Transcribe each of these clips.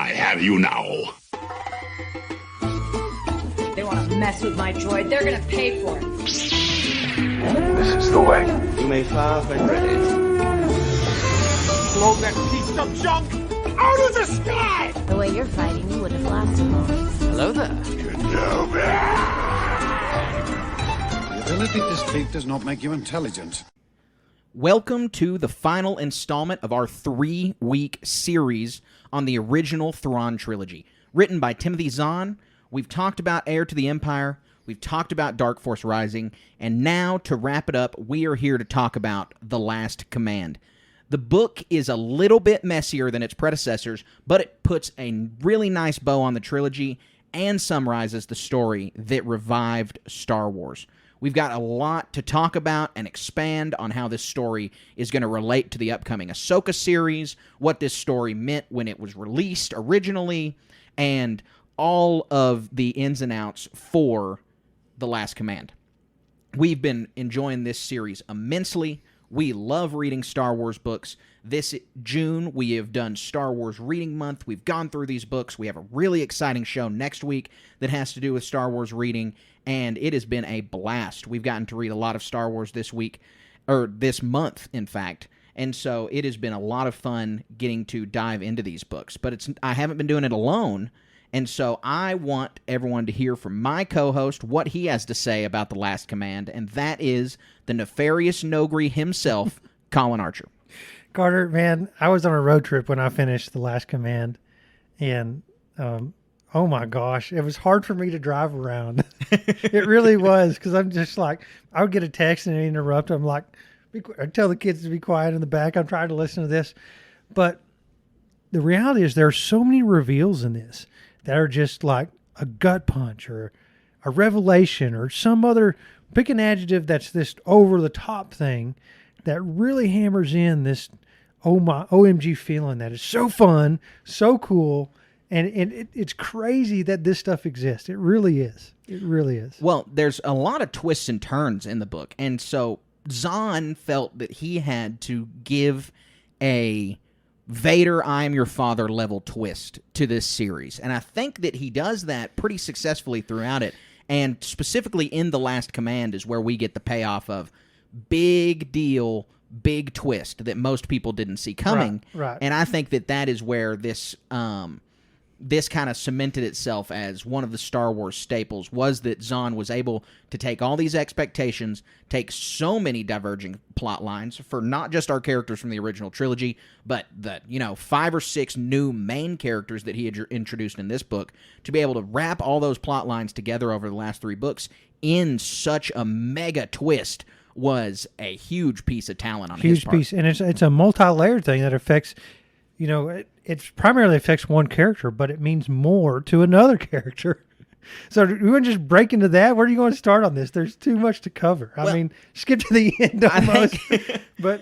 I have you now. They want to mess with my droid. They're going to pay for it. This is the way. You may fire when ready. Blow that piece of junk out of the sky! The way you're fighting, you wouldn't have lasted long. Hello there. The ability to speak does not make you intelligent. Welcome to the final installment of our 3-week series on the original Thrawn trilogy. Written by Timothy Zahn, we've talked about Heir to the Empire, we've talked about Dark Force Rising, and now, to wrap it up, we are here to talk about The Last Command. The book is a little bit messier than its predecessors, but it puts a really nice bow on the trilogy and summarizes the story that revived Star Wars. We've got a lot to talk about and expand on how this story is going to relate to the upcoming Ahsoka series, what this story meant when it was released originally, and all of the ins and outs for The Last Command. We've been enjoying this series immensely. We love reading Star Wars books. This June, we have done Star Wars Reading Month. We've gone through these books. We have a really exciting show next week that has to do with Star Wars reading, and it has been a blast. We've gotten to read a lot of Star Wars this week, or this month, in fact, and so it has been a lot of fun getting to dive into these books. But I haven't been doing it alone, and so I want everyone to hear from my co-host what he has to say about The Last Command, and that is the nefarious Nogri himself, Colin Archer. Carter, man, I was on a road trip when I finished The Last Command, and oh my gosh, it was hard for me to drive around. It really was, because I'm just like, I would get a text and interrupt. I'm like, I tell the kids to be quiet in the back. I'm trying to listen to this. But the reality is there are so many reveals in this that are just like a gut punch or a revelation or some other, pick an adjective that's this over-the-top thing that really hammers in this OMG feeling that is so fun, so cool, and it's crazy that this stuff exists. It really is. It really is. Well, there's a lot of twists and turns in the book, and so Zahn felt that he had to give a Vader, I am your father level twist to this series, and I think that he does that pretty successfully throughout it, and specifically in The Last Command is where we get the payoff of big deal, big twist that most people didn't see coming. Right. And I think that is where this this kind of cemented itself as one of the Star Wars staples, was that Zahn was able to take all these expectations, take so many diverging plot lines for not just our characters from the original trilogy, but the 5 or 6 new main characters that he had introduced in this book, to be able to wrap all those plot lines together over the last 3 books in such a mega twist was a huge piece of talent on his part. Huge piece, and it's a multi-layered thing that affects, it primarily affects one character, but it means more to another character. So we want to just break into that. Where are you going to start on this? There's too much to cover. I mean, skip to the end almost. But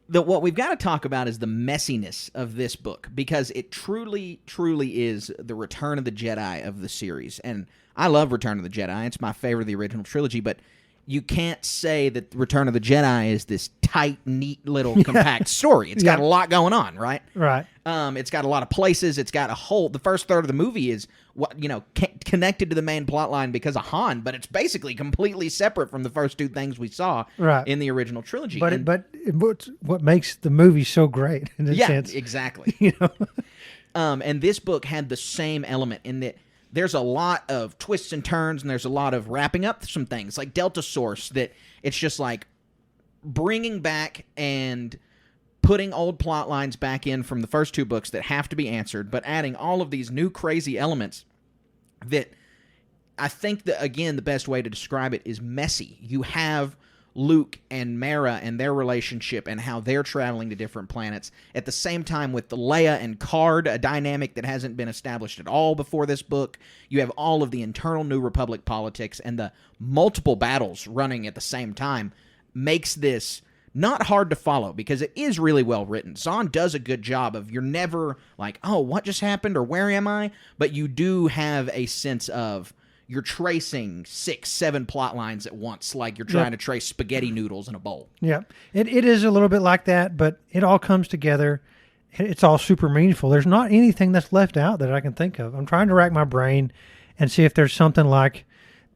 what we've got to talk about is the messiness of this book, because it truly, truly is the Return of the Jedi of the series. And I love Return of the Jedi. It's my favorite of the original trilogy, but you can't say that Return of the Jedi is this tight, neat, little compact story. It's got a lot going on, right? Right. It's got a lot of places. It's got the first third of the movie is connected to the main plot line because of Han, but it's basically completely separate from the first 2 things we saw in the original trilogy. But what makes the movie so great in a sense? Yeah, exactly. And this book had the same element in that there's a lot of twists and turns, and there's a lot of wrapping up some things, like Delta Source, that it's just like bringing back and putting old plot lines back in from the first 2 books that have to be answered, but adding all of these new crazy elements that I think that, again, the best way to describe it is messy. You have Luke and Mara and their relationship and how they're traveling to different planets. At the same time with the Leia and Card, a dynamic that hasn't been established at all before this book. You have all of the internal New Republic politics, and the multiple battles running at the same time makes this not hard to follow, because it is really well written. Zahn does a good job of, you're never like, oh, what just happened or where am I? But you do have a sense of, you're tracing 6, 7 plot lines at once, like you're trying to trace spaghetti noodles in a bowl. Yeah, it is a little bit like that, but it all comes together, it's all super meaningful. There's not anything that's left out that I can think of. I'm trying to rack my brain and see if there's something like,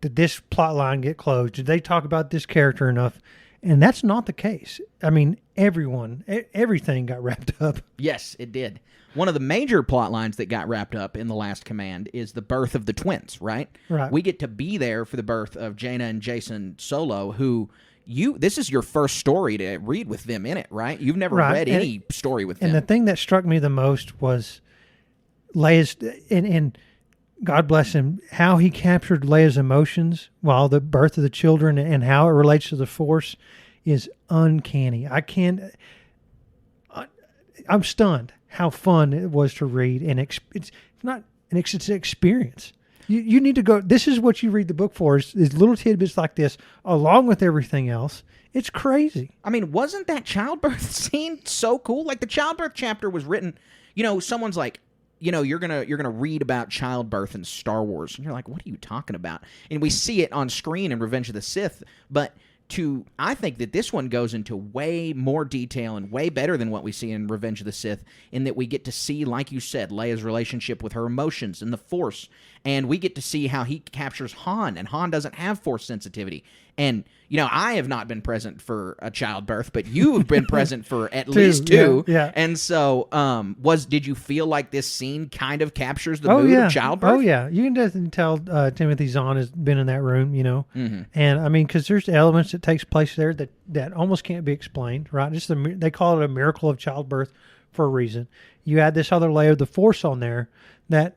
did this plot line get closed? Did they talk about this character enough? And that's not the case. I mean, everything got wrapped up. Yes, it did. One of the major plot lines that got wrapped up in The Last Command is the birth of the twins, right? Right. We get to be there for the birth of Jaina and Jason Solo, who this is your first story to read with them in it, right? You've never read any story with them. And the thing that struck me the most was Leia's, and God bless him, how he captured Leia's emotions while the birth of the children and how it relates to the Force is uncanny. I'm stunned how fun it was to read, and it's an experience. You need to go. This is what you read the book for, is little tidbits like this, along with everything else. It's crazy. I mean, wasn't that childbirth scene so cool? Like, the childbirth chapter was written, someone's like, you're gonna read about childbirth in Star Wars, and you're like, what are you talking about? And we see it on screen in Revenge of the Sith, but I think that this one goes into way more detail and way better than what we see in Revenge of the Sith, in that we get to see, like you said, Leia's relationship with her emotions and the Force, and we get to see how he captures Han, and Han doesn't have Force sensitivity. And, I have not been present for a childbirth, but you have been present for at least two. Yeah. And so, did you feel like this scene kind of captures the mood of childbirth? Oh, yeah. You can definitely tell Timothy Zahn has been in that room, Mm-hmm. And, I mean, because there's elements that takes place there that almost can't be explained, right? They call it a miracle of childbirth for a reason. You add this other layer of the Force on there that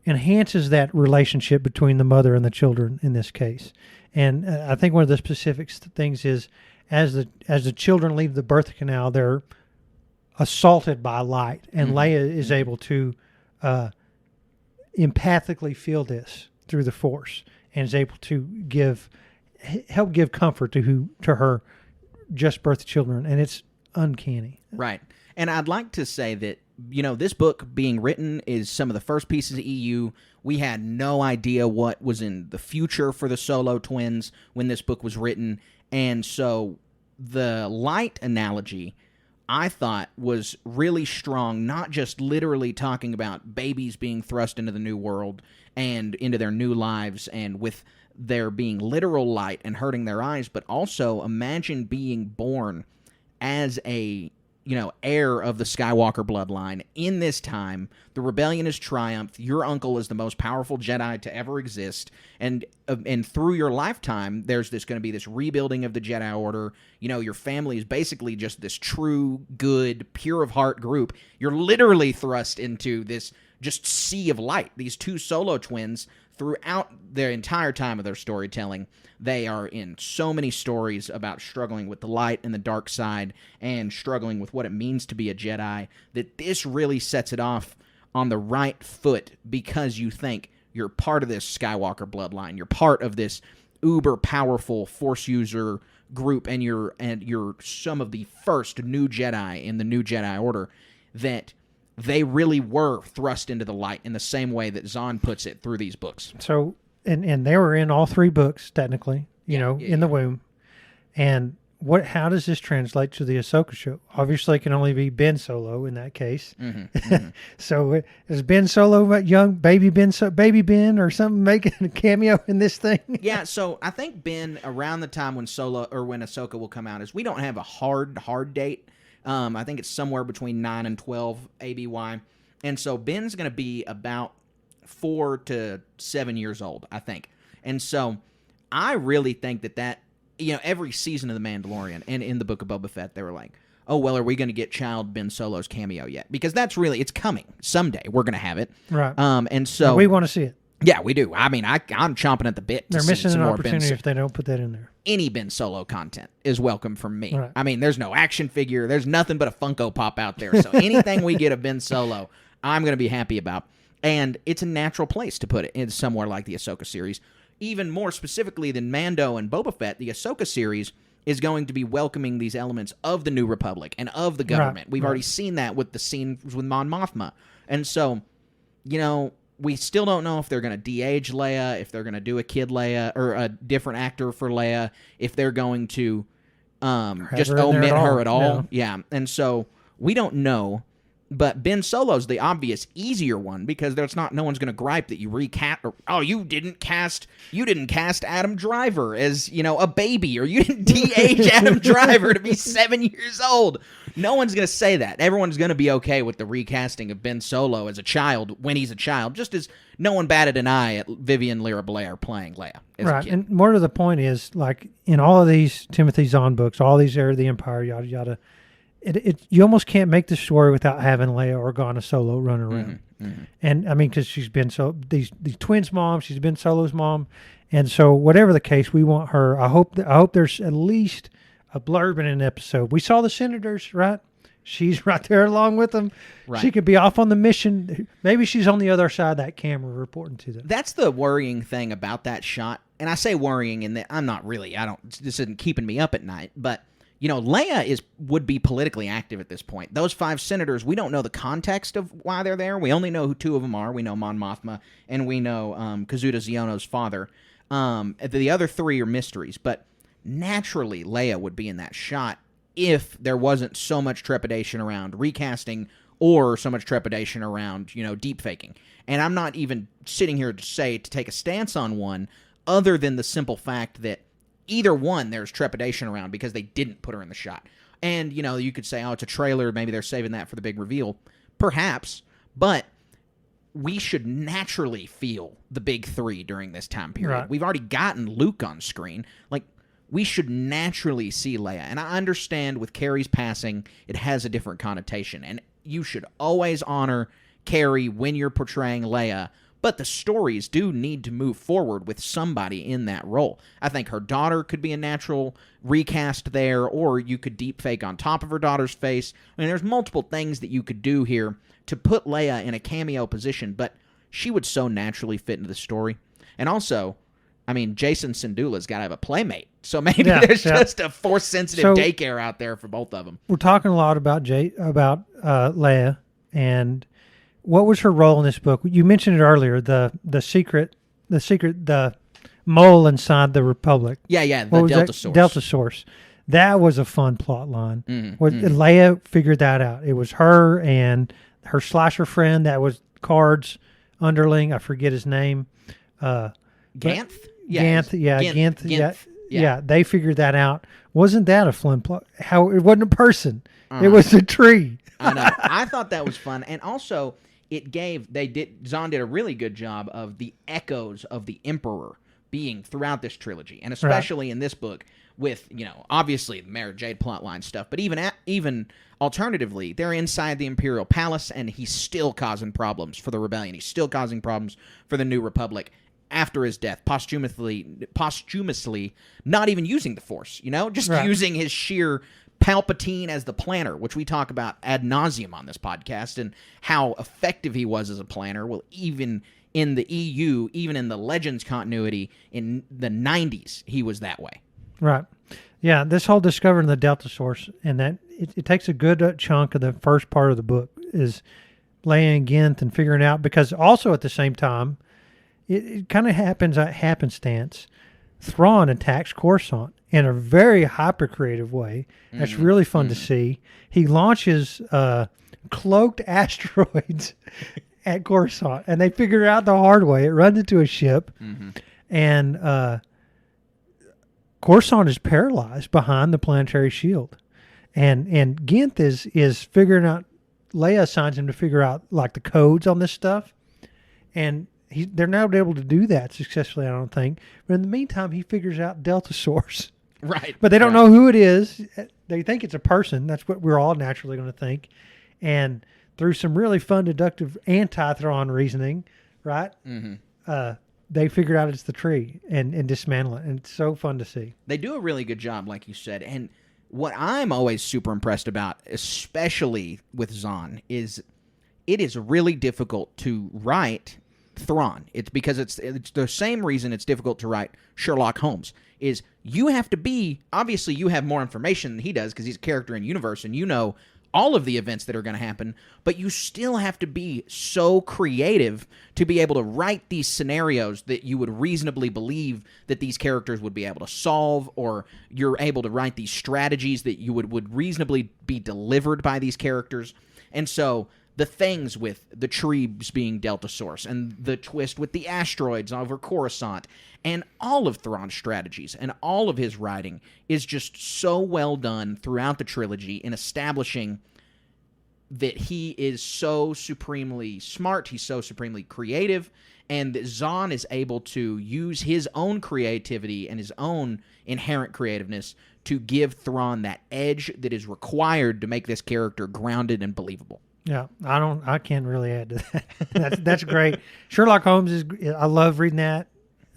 enhances that relationship between the mother and the children in this case. And I think one of the specific things is, as the children leave the birth canal, they're assaulted by light, and Leia is able to empathically feel this through the Force, and is able to help give comfort to her just birthed children, and it's uncanny. Right. And I'd like to say that, this book being written is some of the first pieces of EU. We had no idea what was in the future for the Solo twins when this book was written. And so the light analogy, I thought, was really strong, not just literally talking about babies being thrust into the new world and into their new lives, and with there being literal light and hurting their eyes, but also imagine being born as a heir of the Skywalker bloodline. In this time, the rebellion has triumphed. Your uncle is the most powerful Jedi to ever exist, and through your lifetime, there's going to be this rebuilding of the Jedi Order. Your family is basically just this true, good, pure of heart group. You're literally thrust into this just sea of light. These two Solo twins, throughout their entire time of their storytelling, they are in so many stories about struggling with the light and the dark side, and struggling with what it means to be a Jedi, that this really sets it off on the right foot, because you think you're part of this Skywalker bloodline, you're part of this uber powerful Force user group, and you're some of the first new Jedi in the new Jedi Order, that they really were thrust into the light in the same way that Zahn puts it through these books. So, and they were in all three books, technically, in the womb. And how does this translate to the Ahsoka show? Obviously, it can only be Ben Solo in that case. Mm-hmm. So is Ben Solo young baby Ben or something making a cameo in this thing? Yeah, so I think Ben, around the time when Ahsoka will come out, is we don't have a hard date. I think it's somewhere between 9 and 12 ABY. And so Ben's going to be about 4 to 7 years old, I think. And so I really think that every season of The Mandalorian and in the Book of Boba Fett, they were like, oh, well, are we going to get child Ben Solo's cameo yet? Because it's coming. Someday we're going to have it. Right. And so we want to see it. Yeah, we do. I mean, I'm chomping at the bit to They're see missing some an more opportunity if they don't put that in there. Any Ben Solo content is welcome from me. Right. I mean, there's no action figure. There's nothing but a Funko Pop out there. So anything we get of Ben Solo, I'm going to be happy about. And it's a natural place to put it in somewhere like the Ahsoka series. Even more specifically than Mando and Boba Fett, the Ahsoka series is going to be welcoming these elements of the New Republic and of the government. We've already seen that with the scenes with Mon Mothma. And so, we still don't know if they're going to de-age Leia, if they're going to do a kid Leia, or a different actor for Leia, if they're going to just omit her at all. Yeah. And so we don't know. But Ben Solo's the obvious, easier one because no one's going to gripe that you recast. Or, you didn't cast Adam Driver as a baby, or you didn't de-age Adam Driver to be 7 years old. No one's going to say that. Everyone's going to be okay with the recasting of Ben Solo as a child when he's a child, just as no one batted an eye at Vivian Lyra Blair playing Leia as a kid. And more to the point is, like in all of these Timothy Zahn books, all these Heir of the Empire, yada yada. You almost can't make the story without having Leia Organa Solo run around. And I mean, because she's been these twins' mom, she's been Solo's mom, and so whatever the case, we want her. I hope there's at least a blurb in an episode. We saw the senators, right? She's right there along with them. Right. She could be off on the mission. Maybe she's on the other side of that camera reporting to them. That's the worrying thing about that shot, and I say worrying in that this isn't keeping me up at night, but. Leia would be politically active at this point. Those 5 senators, we don't know the context of why they're there. We only know who 2 of them are. We know Mon Mothma, and we know Kazuda Xiono's father. The other 3 are mysteries, but naturally Leia would be in that shot if there wasn't so much trepidation around recasting or so much trepidation around, deep faking. And I'm not even sitting here to take a stance on one other than the simple fact that either one, there's trepidation around because they didn't put her in the shot. And, you could say, it's a trailer. Maybe they're saving that for the big reveal. Perhaps. But we should naturally feel the big 3 during this time period. Right. We've already gotten Luke on screen. Like, we should naturally see Leia. And I understand with Carrie's passing, it has a different connotation. And you should always honor Carrie when you're portraying Leia. But the stories do need to move forward with somebody in that role. I think her daughter could be a natural recast there, or you could deepfake on top of her daughter's face. I mean, there's multiple things that you could do here to put Leia in a cameo position, but she would so naturally fit into the story. And also, I mean, Jason Syndulla's got to have a playmate, so maybe there's just a Force-sensitive daycare out there for both of them. We're talking a lot about Leia, and what was her role in this book? You mentioned it earlier, the mole inside the Republic. Yeah, the Delta Source. Delta Source. That was a fun plot line. Leia figured that out. It was her and her slasher friend that was Card's underling. I forget his name. Ganth? Ganth. Yeah, they figured that out. Wasn't that a fun plot? It wasn't a person. It was a tree. I know. I thought that was fun. And also, Zahn did a really good job of the echoes of the Emperor being throughout this trilogy, and especially in this book with, obviously the Mara Jade plotline stuff, but even alternatively, they're inside the Imperial Palace, and he's still causing problems for the Rebellion. He's still causing problems for the New Republic after his death, posthumously not even using the Force, just using his sheer Palpatine as the planner, which we talk about ad nauseum on this podcast, and how effective he was as a planner. Well, even in the EU, even in the Legends continuity in the 90s, he was that way. Right. Yeah, this whole discovering the Delta Source, and that it takes a good chunk of the first part of the book is laying Ginth and figuring out, because also at the same time, it kind of happens at happenstance. Thrawn attacks Coruscant in a very hyper-creative way. That's really fun to see. He launches cloaked asteroids at Coruscant, and they figure it out the hard way. It runs into a ship, and Coruscant is paralyzed behind the planetary shield. And Ginth is figuring out, Leia assigns him to figure out like the codes on this stuff, and they're not able to do that successfully, I don't think. But in the meantime, he figures out Delta Source. Right. But they don't know who it is. They think it's a person. That's what we're all naturally going to think. And through some really fun, deductive anti-Thrawn reasoning, right? They figure out it's the tree and dismantle it. And it's so fun to see. They do a really good job, like you said. And what I'm always super impressed about, especially with Zahn, is it is really difficult to write Thrawn. It's because it's the same reason it's difficult to write Sherlock Holmes. Is you have to be, obviously you have more information than he does because he's a character in universe, and all of the events that are going to happen, but you still have to be so creative to be able to write these scenarios that you would reasonably believe that these characters would be able to solve, or you're able to write these strategies that you would reasonably be delivered by these characters. And so the things with the Treebs being Delta Source, and the twist with the asteroids over Coruscant, and all of Thrawn's strategies and all of his writing is just so well done throughout the trilogy in establishing that he is so supremely smart, he's so supremely creative, and that Zahn is able to use his own creativity and his own inherent creativeness to give Thrawn that edge that is required to make this character grounded and believable. Yeah, I can't really add to that. That's great. Sherlock Holmes I love reading that.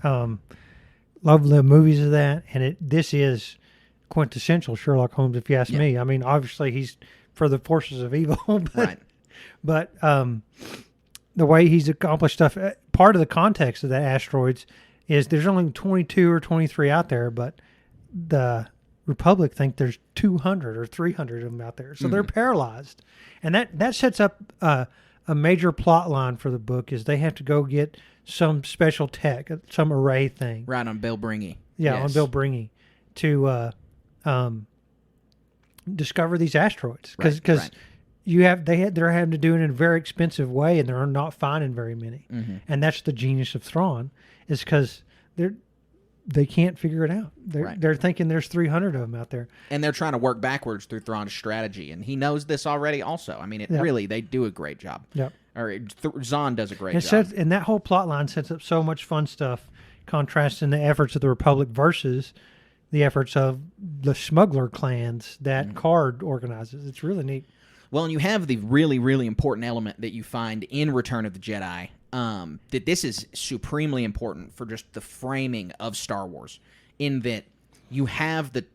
Love the movies of that, and this is quintessential Sherlock Holmes, if you ask me. I mean, obviously he's for the forces of evil, but the way he's accomplished stuff. Part of the context of the asteroids is there's only 22 or 23 out there, but the Republic think there's 200 or 300 of them out there, so they're paralyzed, and that sets up a major plot line for the book. Is they have to go get some special tech, some array thing, right, on Bill Bringy. On Bill Bringy, to discover these asteroids, because they're having to do it in a very expensive way, and they're not finding very many, and that's the genius of Thrawn, is because they can't figure it out. They're thinking there's 300 of them out there. And they're trying to work backwards through Thrawn's strategy. And he knows this already also. I mean, really, they do a great job. Yep. Or Zahn does a great job. And that whole plot line sets up so much fun stuff, contrasting the efforts of the Republic versus the efforts of the smuggler clans that Card organizes. It's really neat. Well, and you have the really, really important element that you find in Return of the Jedi, that this is supremely important for just the framing of Star Wars, in that you have the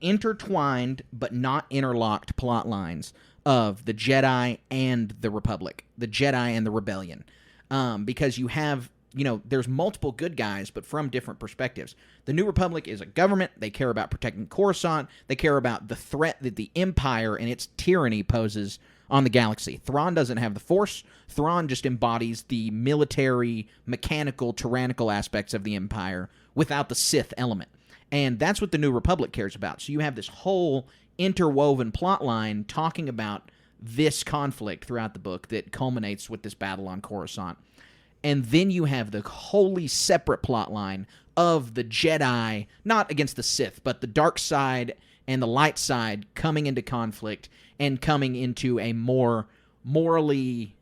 intertwined but not interlocked plot lines of the Jedi and the Republic, the Jedi and the Rebellion, because you have, there's multiple good guys, but from different perspectives. The New Republic is a government. They care about protecting Coruscant. They care about the threat that the Empire and its tyranny poses on the galaxy. Thrawn doesn't have the Force. Thrawn just embodies the military, mechanical, tyrannical aspects of the Empire without the Sith element. And that's what the New Republic cares about. So you have this whole interwoven plot line talking about this conflict throughout the book that culminates with this battle on Coruscant. And then you have the wholly separate plot line of the Jedi, not against the Sith, but the dark side and the light side coming into conflict and coming into a more morally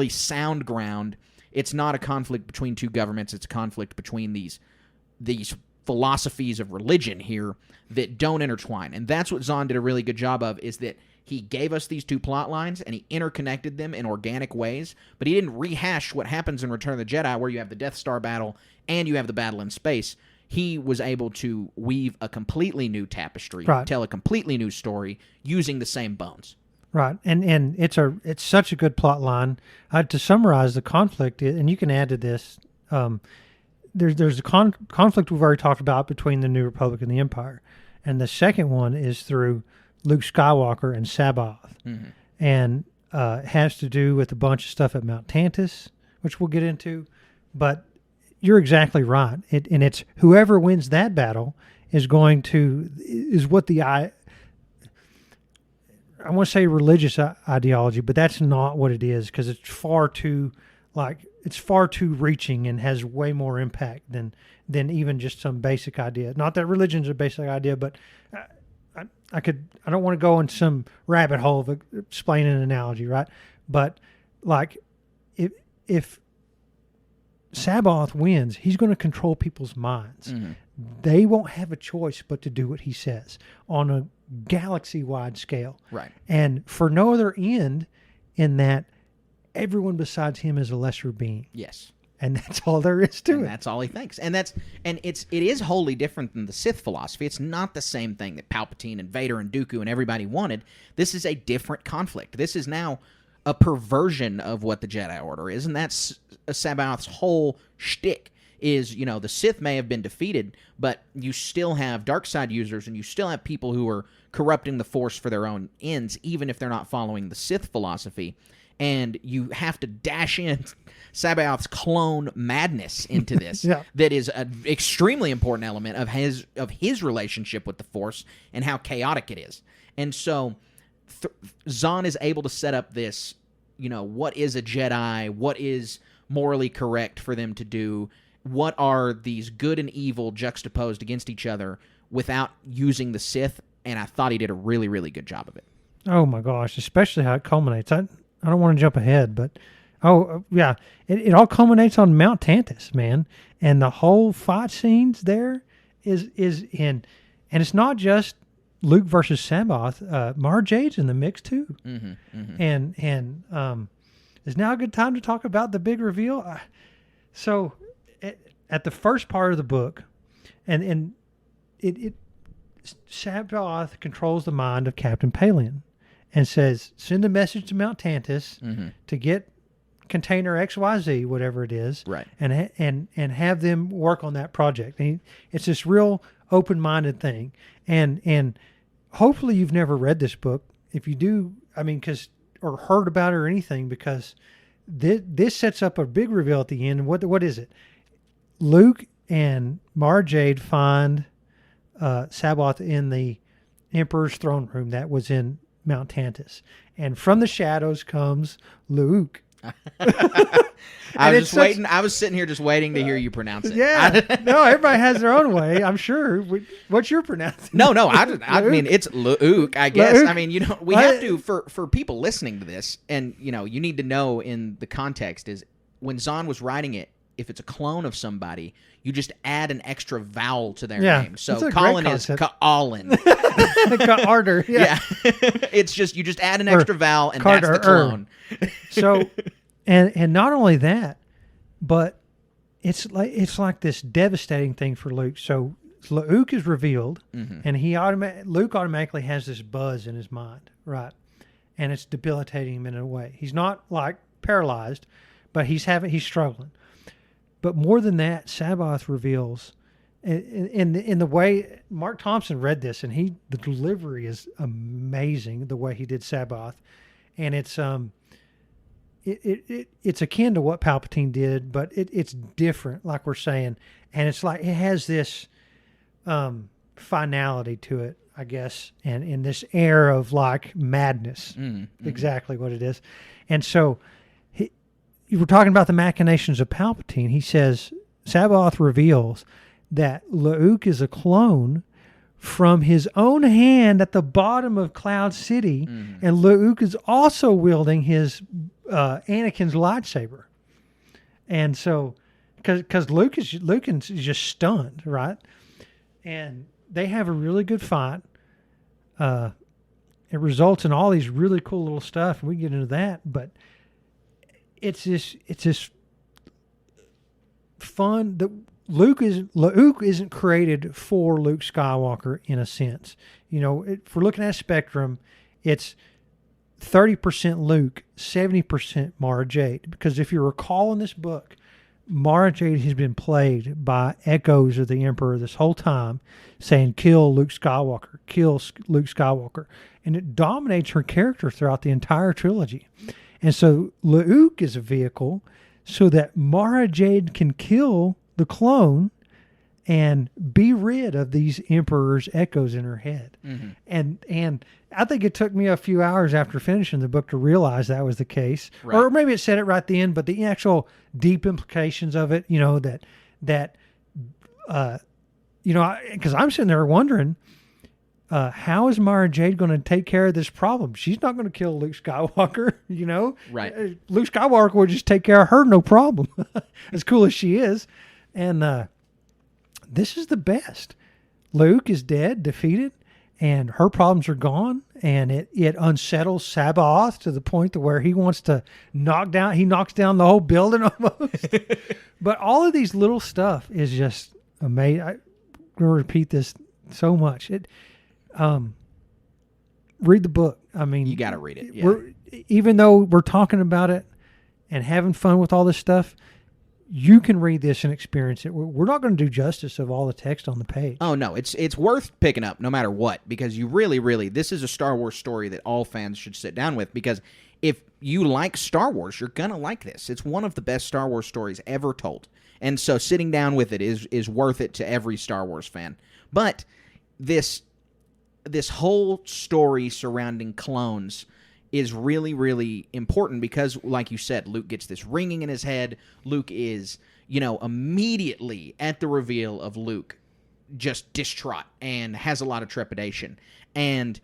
sound ground. It's not a conflict between two governments. It's a conflict between these philosophies of religion here that don't intertwine. And that's what Zahn did a really good job of, is that he gave us these two plot lines and he interconnected them in organic ways, but he didn't rehash what happens in Return of the Jedi, where you have the Death Star battle and you have the battle in space. He was able to weave a completely new tapestry, tell a completely new story using the same bones. Right, and it's such a good plot line. To summarize the conflict, and you can add to this, there's a conflict we've already talked about between the New Republic and the Empire, and the second one is through Luke Skywalker and Sabaoth, and has to do with a bunch of stuff at Mount Tantus, which we'll get into. But you're exactly right. It's whoever wins that battle is what I want to say religious ideology, but that's not what it is, because it's far too reaching and has way more impact than even just some basic idea. Not that religion's a basic idea, but I don't want to go in some rabbit hole of explaining an analogy, right? But like if Sabaoth wins, he's going to control people's minds. They won't have a choice but to do what he says on a galaxy-wide scale. Right. And for no other end in that everyone besides him is a lesser being. Yes. And that's all there is to it. That's all he thinks. And it is wholly different than the Sith philosophy. It's not the same thing that Palpatine and Vader and Dooku and everybody wanted. This is a different conflict. This is now a perversion of what the Jedi Order is, and that's Sabaoth's whole shtick, is, the Sith may have been defeated, but you still have dark side users and you still have people who are corrupting the Force for their own ends, even if they're not following the Sith philosophy. And you have to dash in Sabaoth's clone madness into this. That is an extremely important element of his relationship with the Force and how chaotic it is. And so Zahn is able to set up this, what is a Jedi? What is morally correct for them to do? What are these good and evil juxtaposed against each other without using the Sith? And I thought he did a really, really good job of it. Oh my gosh, especially how it culminates. I don't want to jump ahead, but it all culminates on Mount Tantus, man. And the whole fight scenes there is in, and it's not just Luke versus Sabaoth. Mara Jade's in the mix too. And is now a good time to talk about the big reveal? So at the first part of the book, and Sabaoth controls the mind of Captain Pelion and says, send a message to Mount Tantus to get container XYZ, whatever it is, right? And have them work on that project. And it's this real open-minded thing. And hopefully you've never read this book. If you do, or heard about it or anything, because this sets up a big reveal at the end. What is it? Luke and Mara Jade find Sabaoth in the Emperor's throne room that was in Mount Tantus, and from the shadows comes Luke. I was just waiting. I was sitting here just waiting to hear you pronounce it. Yeah, no, everybody has their own way. I'm sure. What's your pronunciation? No. I mean, it's Luke. I guess. Luke? We have to for people listening to this, and you need to know in the context is when Zahn was writing it. If it's a clone of somebody, you just add an extra vowel to their name. So Colin is Colin. Carter. Yeah. It's just you just add an extra vowel and Carter, that's the clone. So and not only that, but it's like this devastating thing for Luke. So Luke is revealed, and Luke automatically has this buzz in his mind, right? And it's debilitating him in a way. He's not like paralyzed, but he's struggling. But more than that, Sabaoth reveals, in the way Mark Thompson read this, and the delivery is amazing. The way he did Sabaoth, and it's akin to what Palpatine did, but it's different, like we're saying, and it's like it has this finality to it, I guess, and in this air of like madness, exactly what it is, and so. You were talking about the machinations of Palpatine. He says, Sabaoth reveals that Luke is a clone from his own hand at the bottom of Cloud City, and Luke is also wielding his Anakin's lightsaber. And so, because Luke is just stunned, right? And they have a really good fight. It results in all these really cool little stuff, and we get into that, but it's this fun that Luke isn't created for Luke Skywalker in a sense. If we're looking at a spectrum, it's 30% Luke, 70% Mara Jade. Because if you recall in this book, Mara Jade has been plagued by echoes of the Emperor this whole time, saying, kill Luke Skywalker, kill Luke Skywalker. And it dominates her character throughout the entire trilogy. And so Luke is a vehicle so that Mara Jade can kill the clone and be rid of these Emperor's echoes in her head. And I think it took me a few hours after finishing the book to realize that was the case. Right. Or maybe it said it right then, but the actual deep implications of it, because I'm sitting there wondering, how is Mara Jade going to take care of this problem? She's not going to kill Luke Skywalker, Right. Luke Skywalker will just take care of her, no problem. As cool as she is. And this is the best. Luke is dead, defeated, and her problems are gone. And it unsettles Sabaoth to the point to where he wants to knocks down the whole building almost. But all of these little stuff is just amazing. I'm going to repeat this so much. Read the book. You got to read it. Yeah. Even though we're talking about it and having fun with all this stuff, you can read this and experience it. We're not going to do justice of all the text on the page. Oh, no, it's worth picking up no matter what, because you really, this is a Star Wars story that all fans should sit down with, because if you like Star Wars, you're going to like this. It's one of the best Star Wars stories ever told. And so sitting down with it is worth it to every Star Wars fan. But this whole story surrounding clones is really important because, like you said, Luke gets this ringing in his head. Luke is, immediately at the reveal of Luke just distraught and has a lot of trepidation. And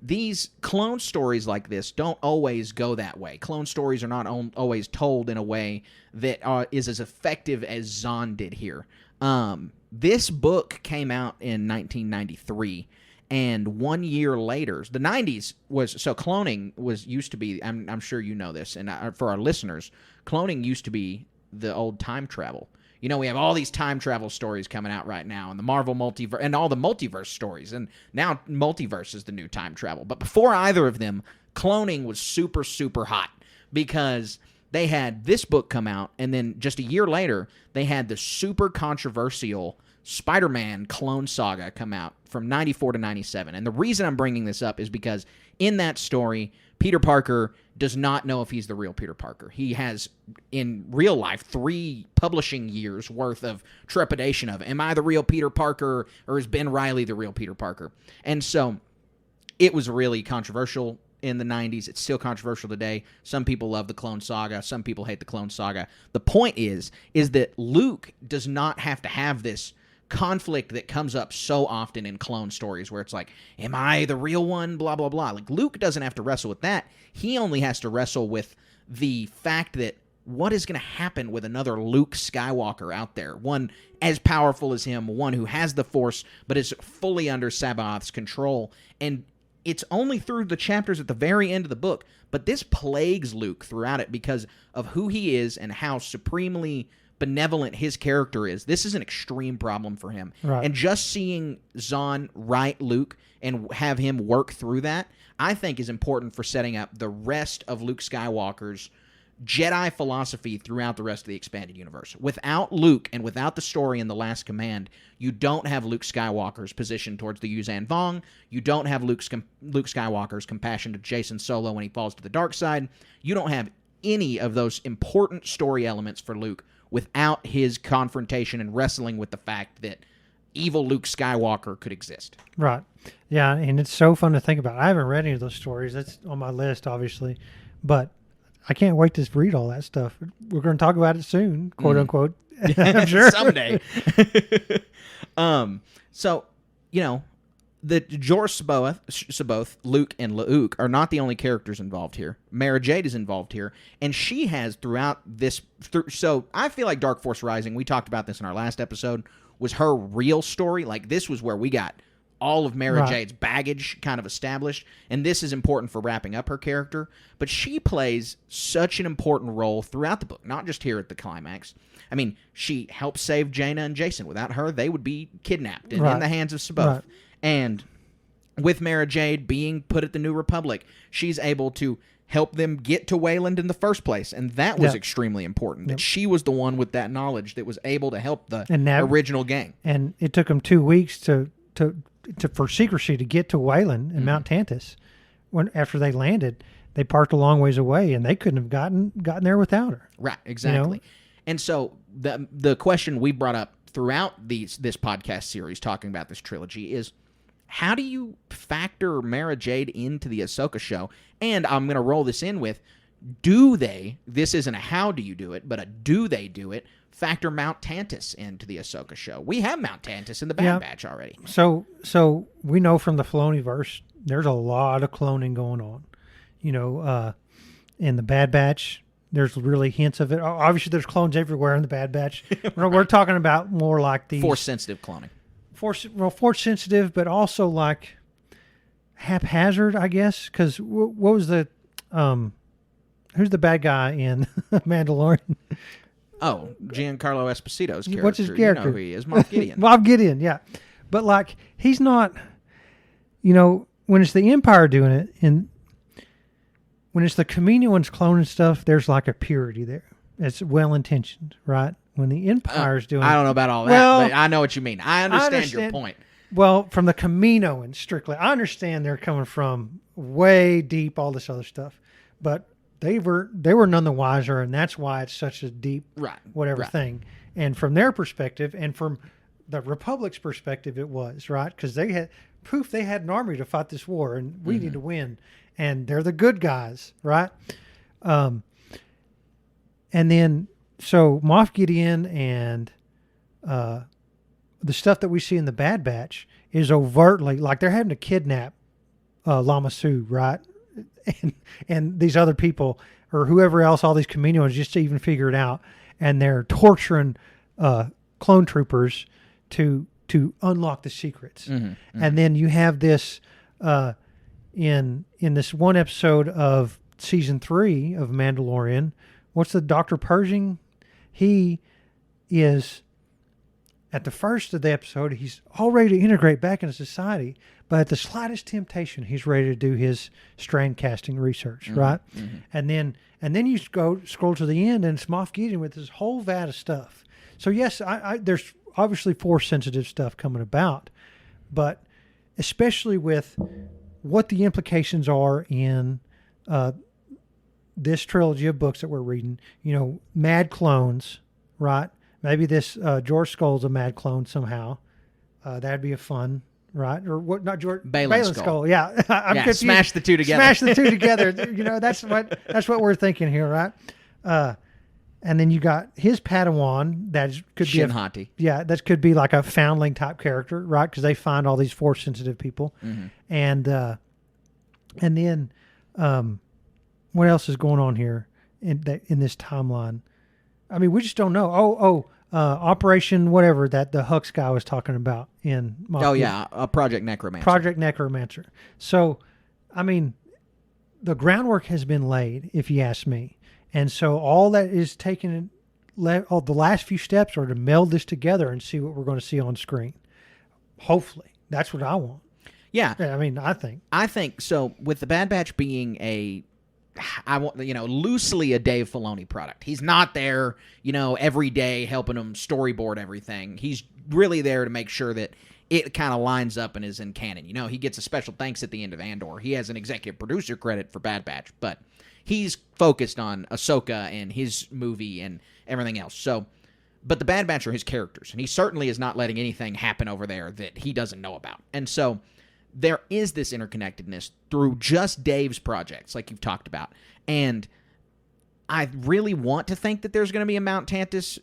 these clone stories like this don't always go that way. Clone stories are not always told in a way that is as effective as Zahn did here. This book came out in 1993, and 1 year later, the 90s cloning used to be. I'm sure you know this, and for our listeners, cloning used to be the old time travel. We have all these time travel stories coming out right now, and the Marvel multiverse, and all the multiverse stories, and now multiverse is the new time travel. But before either of them, cloning was super hot, because they had this book come out, and then just a year later, they had the super controversial Spider-Man clone saga come out from 94 to 97. And the reason I'm bringing this up is because in that story, Peter Parker does not know if he's the real Peter Parker. He has, in real life, 3 publishing years worth of trepidation of, am I the real Peter Parker, or is Ben Reilly the real Peter Parker? And so it was really controversial in the 90s. It's still controversial today. Some people love the Clone Saga. Some people hate the Clone Saga. The point is that Luke does not have to have this conflict that comes up so often in clone stories where it's like, am I the real one? Blah, blah, blah. Like, Luke doesn't have to wrestle with that. He only has to wrestle with the fact that what is going to happen with another Luke Skywalker out there? One as powerful as him, one who has the Force, but is fully under Sabaoth's control. And it's only through the chapters at the very end of the book, but this plagues Luke throughout it because of who he is and how supremely benevolent his character is. This is an extreme problem for him. Right. And just seeing Zahn write Luke and have him work through that, I think is important for setting up the rest of Luke Skywalker's Jedi philosophy throughout the rest of the expanded universe. Without Luke and without the story in The Last Command, you don't have Luke Skywalker's position towards the Yuuzhan Vong. You don't have Luke Skywalker's compassion to Jason Solo when he falls to the dark side. You don't have any of those important story elements for Luke without his confrontation and wrestling with the fact that evil Luke Skywalker could exist. Right. Yeah, and it's so fun to think about. I haven't read any of those stories. That's on my list, obviously. But I can't wait to read all that stuff. We're going to talk about it soon, quote unquote. I'm sure. Someday. So, the Jorah Saboth, Luke, and Luke are not the only characters involved here. Mara Jade is involved here, and she has throughout this. So I feel like Dark Force Rising, we talked about this in our last episode, was her real story. Like, this was where we got all of Mara Jade's baggage kind of established, and this is important for wrapping up her character. But she plays such an important role throughout the book, not just here at the climax. I mean, she helps save Jaina and Jason. Without her, they would be kidnapped and in the hands of Saboth. Right. And with Mara Jade being put at the New Republic, she's able to help them get to Wayland in the first place. And that was extremely important, that she was the one with that knowledge that was able to help the original gang. And it took them 2 weeks for secrecy to get to Wayland and Mount Tantus. After they landed, they parked a long ways away, and they couldn't have gotten there without her. Right, exactly. And so the question we brought up throughout this podcast series talking about this trilogy is, how do you factor Mara Jade into the Ahsoka show? And I'm going to roll this in with, this isn't a how do you do it, but a do they do it, factor Mount Tantus into the Ahsoka show? We have Mount Tantus in the Bad Batch already. So we know from the Filoniverse, there's a lot of cloning going on. In the Bad Batch, there's really hints of it. Obviously, there's clones everywhere in the Bad Batch. We're talking about more like these Force-sensitive cloning. Force-sensitive, but also like haphazard, I guess. Because what was the who's the bad guy in Mandalorian? Oh, Giancarlo Esposito's character. What's his character? You know who he is, Moff Gideon. Moff Gideon, yeah. But like, he's not. When it's the Empire doing it, and when it's the Kaminoans cloning stuff, there's like a purity there. It's well intentioned, right? when the Empire's doing. I don't know about all that, Well, but I know what you mean. I understand your point. Well, from the Camino and strictly, I understand they're coming from way deep, all this other stuff, but they were none the wiser, and that's why it's such a deep thing. And from their perspective, and from the Republic's perspective, it was right because they had an army to fight this war, and we need to win, and they're the good guys, right? And then so Moff Gideon and the stuff that we see in the Bad Batch is overtly like they're having to kidnap Lama Su, right? And these other people or whoever else, all these Caminos, just to even figure it out, and they're torturing clone troopers to unlock the secrets. And then you have this in this one episode of season 3 of Mandalorian. What's the Dr. Pershing? He is at the first of the episode, he's all ready to integrate back into society, but at the slightest temptation, he's ready to do his strand casting research, right? And then you scroll to the end, and it's Moff Gideon with this whole vat of stuff. So yes, there's obviously Force sensitive stuff coming about, but especially with what the implications are in this trilogy of books that we're reading, mad clones, right? Maybe this George Skull's a mad clone somehow. That'd be a fun, right? Or what? Not George Balin Skull. Yeah, I'm confused. Smash the two together. Smash the two together. That's what we're thinking here, right? And then you got his Padawan. That could be Shin Hati. Yeah, that could be like a foundling type character, right? Because they find all these Force sensitive people, and then what else is going on here in this timeline? I mean, we just don't know. Operation whatever that the Hux guy was talking about in Project Necromancer. Project Necromancer. So, I mean, the groundwork has been laid, if you ask me. And so all that is taken, the last few steps are to meld this together and see what we're going to see on screen. Hopefully. That's what I want. Yeah. I mean, I think so. With the Bad Batch being loosely a Dave Filoni product. He's not there, every day helping him storyboard everything. He's really there to make sure that it kind of lines up and is in canon. He gets a special thanks at the end of Andor. He has an executive producer credit for Bad Batch, but he's focused on Ahsoka and his movie and everything else. So, but the Bad Batch are his characters, and he certainly is not letting anything happen over there that he doesn't know about. And so there is this interconnectedness through just Dave's projects, like you've talked about. And I really want to think that there's going to be a Mount Tantus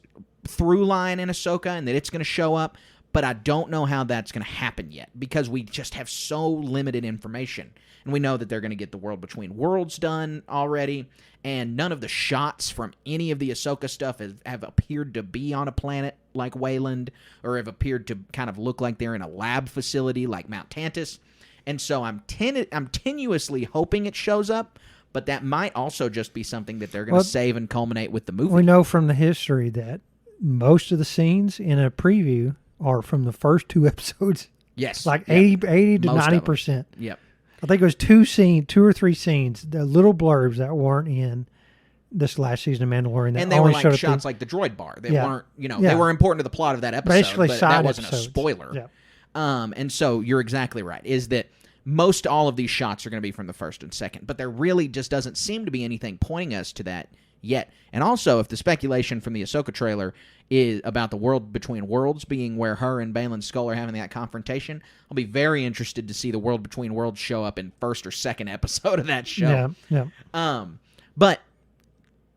through line in Ahsoka and that it's going to show up, but I don't know how that's going to happen yet because we just have so limited information. And we know that they're going to get the World Between Worlds done already, and none of the shots from any of the Ahsoka stuff have appeared to be on a planet like Wayland or have appeared to kind of look like they're in a lab facility like Mount Tantus. And so I'm tenuously hoping it shows up, but that might also just be something that they're going to save and culminate with the movie. We know from the history that most of the scenes in a preview are from the first 2 episodes. Yes. Like 80 to 90%. Yep. I think it was 2 or 3 scenes, the little blurbs that weren't in this last season of Mandalorian. That and they were like shots like the droid bar. They weren't, they were important to the plot of that episode, basically but side that wasn't episodes. A spoiler. Yeah. And so you're exactly right, is that most all of these shots are going to be from the first and second, but there really just doesn't seem to be anything pointing us to that yet. And also, if the speculation from the Ahsoka trailer is about the World Between Worlds being where her and Balin Skull are having that confrontation, I'll be very interested to see the World Between Worlds show up in first or second episode of that show. Yeah. But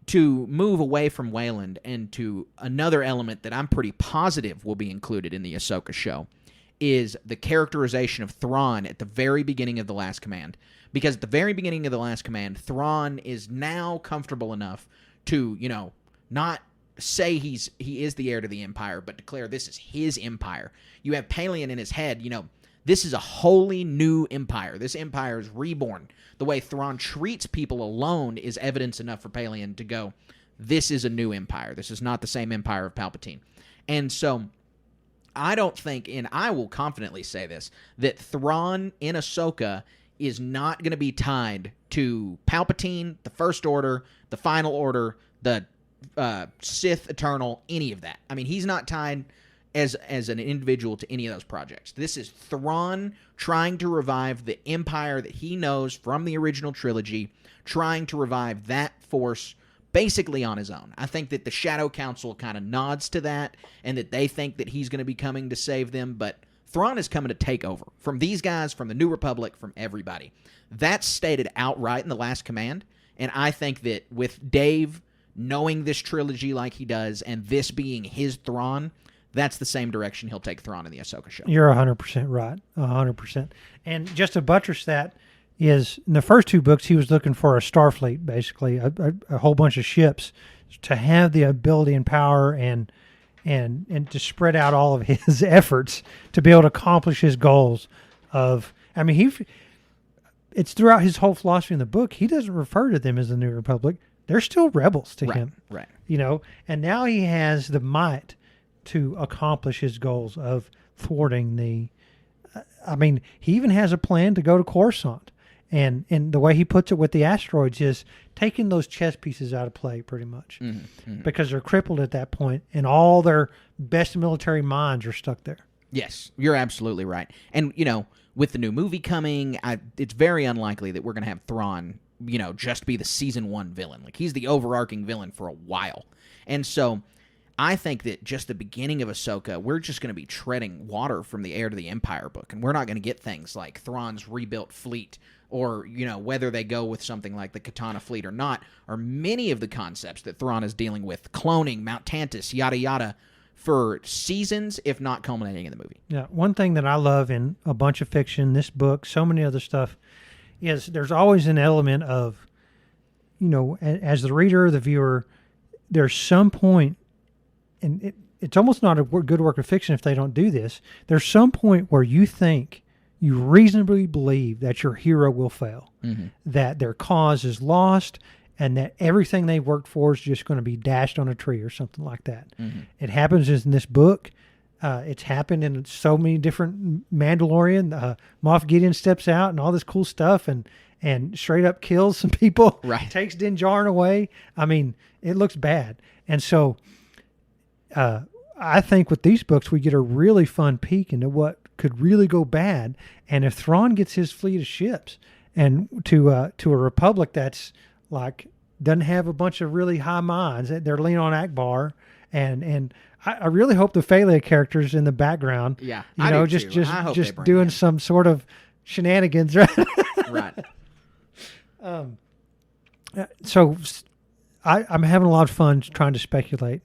to move away from Wayland and to another element that I'm pretty positive will be included in the Ahsoka show is the characterization of Thrawn at the very beginning of The Last Command. Because at the very beginning of The Last Command, Thrawn is now comfortable enough to, not say he is the heir to the Empire, but declare this is his empire. You have Pelion in his head, this is a wholly new empire. This empire is reborn. The way Thrawn treats people alone is evidence enough for Pelion to go, this is a new empire. This is not the same empire of Palpatine. And so I don't think, and I will confidently say this, that Thrawn in Ahsoka is not going to be tied to Palpatine, the First Order, the Final Order, the Sith Eternal, any of that. I mean, he's not tied as an individual to any of those projects. This is Thrawn trying to revive the Empire that he knows from the original trilogy, trying to revive that force basically on his own. I think that the Shadow Council kind of nods to that, and that they think that he's going to be coming to save them, but Thrawn is coming to take over from these guys, from the New Republic, from everybody. That's stated outright in The Last Command, and I think that with Dave knowing this trilogy like he does, and this being his Thrawn, that's the same direction he'll take Thrawn in the Ahsoka show. You're 100% right, 100%. And just to buttress that is, in the first two books, he was looking for a Starfleet, basically, a whole bunch of ships to have the ability and power and to spread out all of his efforts to be able to accomplish his goals of, I mean, it's throughout his whole philosophy in the book, he doesn't refer to them as the New Republic. They're still rebels to him. Right. You know, and now he has the might to accomplish his goals of thwarting the, I mean, he even has a plan to go to Coruscant. And the way he puts it with the asteroids is taking those chess pieces out of play, pretty much, because they're crippled at that point, and all their best military minds are stuck there. Yes, you're absolutely right. And, you know, with the new movie coming, it's very unlikely that we're going to have Thrawn, you know, just be the season 1 villain. Like, he's the overarching villain for a while. And so I think that just the beginning of Ahsoka, we're just going to be treading water from the Heir to the Empire book, and we're not going to get things like Thrawn's rebuilt fleet, or, you know, whether they go with something like the Katana fleet or not, or many of the concepts that Thrawn is dealing with, cloning, Mount Tantus, yada yada, for seasons, if not culminating in the movie. Yeah, one thing that I love in a bunch of fiction, this book, so many other stuff, is there's always an element of, you know, as the reader or the viewer, there's some point, and it's almost not a good work of fiction if they don't do this, there's some point where you think, you reasonably believe that your hero will fail, that their cause is lost, and that everything they worked for is just going to be dashed on a tree or something like that. It happens in this book. It's happened in so many different Mandalorian. Moff Gideon steps out and all this cool stuff and straight up kills some people, right. Takes Din Djarin away. I mean, it looks bad. And so I think with these books, we get a really fun peek into what could really go bad. And if Thrawn gets his fleet of ships and to a republic that's like doesn't have a bunch of really high minds, they're leaning on Akbar, and I really hope the Fey'lya characters in the background, yeah, you know, just doing some sort of shenanigans, right? Right. So I'm having a lot of fun trying to speculate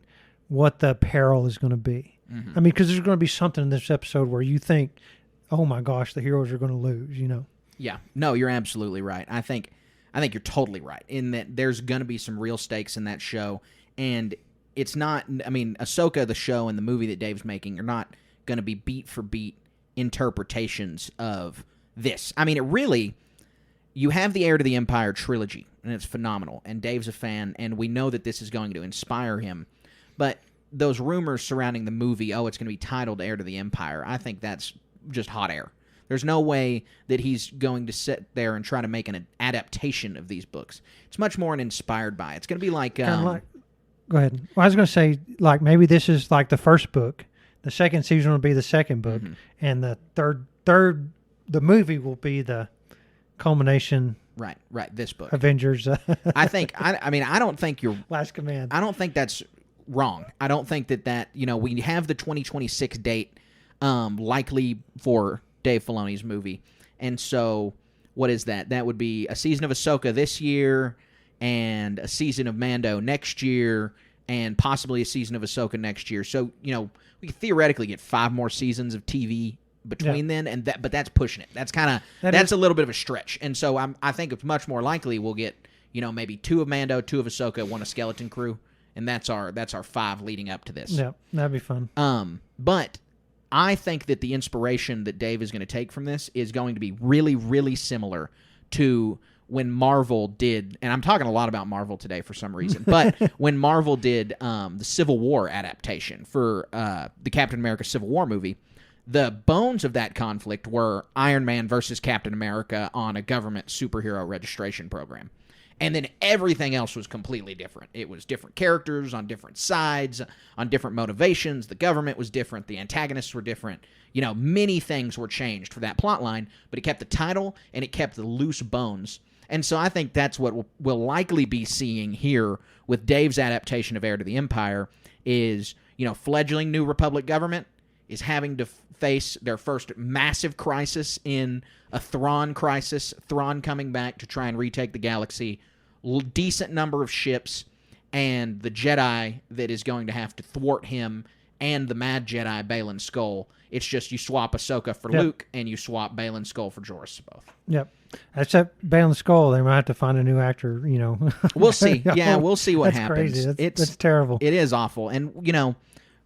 what the peril is going to be. I mean, because there's going to be something in this episode where you think, oh my gosh, the heroes are going to lose, you know? Yeah. No, you're absolutely right. I think you're totally right in that there's going to be some real stakes in that show. And it's not, I mean, Ahsoka, the show, and the movie that Dave's making are not going to be beat for beat interpretations of this. I mean, it really, you have the Heir to the Empire trilogy, and it's phenomenal. And Dave's a fan, and we know that this is going to inspire him. But those rumors surrounding the movie, it's going to be titled Heir to the Empire, I think that's just hot air. There's no way that he's going to sit there and try to make an adaptation of these books. It's much more an inspired by. It's going to be like... go ahead. Well, I was going to say, like, maybe this is like the first book. The second season will be the second book. And the third, the movie will be the culmination... Right, this book. Avengers. I don't think you're... Last Command. I don't think that's wrong. I don't think that, you know, we have the 2026 date likely for Dave Filoni's movie. And so, what is that? That would be a season of Ahsoka this year, and a season of Mando next year, and possibly a season of Ahsoka next year. So, you know, we could theoretically get 5 more seasons of TV between then, but that's pushing it. That's a little bit of a stretch. And so I think it's much more likely we'll get, you know, maybe 2 of Mando, 2 of Ahsoka, 1 of Skeleton Crew, and that's our 5 leading up to this. Yeah, that'd be fun. But I think that the inspiration that Dave is going to take from this is going to be really, really similar to when Marvel did, and I'm talking a lot about Marvel today for some reason, but when Marvel did the Civil War adaptation for the Captain America Civil War movie, the bones of that conflict were Iron Man versus Captain America on a government superhero registration program. And then everything else was completely different. It was different characters on different sides, on different motivations. The government was different. The antagonists were different. Many things were changed for that plot line, but it kept the title and it kept the loose bones. And so I think that's what we'll likely be seeing here with Dave's adaptation of Heir to the Empire is, fledgling New Republic government is having to face their first massive crisis in a Thrawn crisis, Thrawn coming back to try and retake the galaxy, decent number of ships, and the Jedi that is going to have to thwart him and the mad Jedi, Baylan Skoll. It's just you swap Ahsoka for Luke, and you swap Baylan Skoll for Jorah C'baoth. Yep. Except Baylan Skoll, they might have to find a new actor, We'll see. Yeah, we'll see what happens. Crazy. That's terrible. It is awful. And,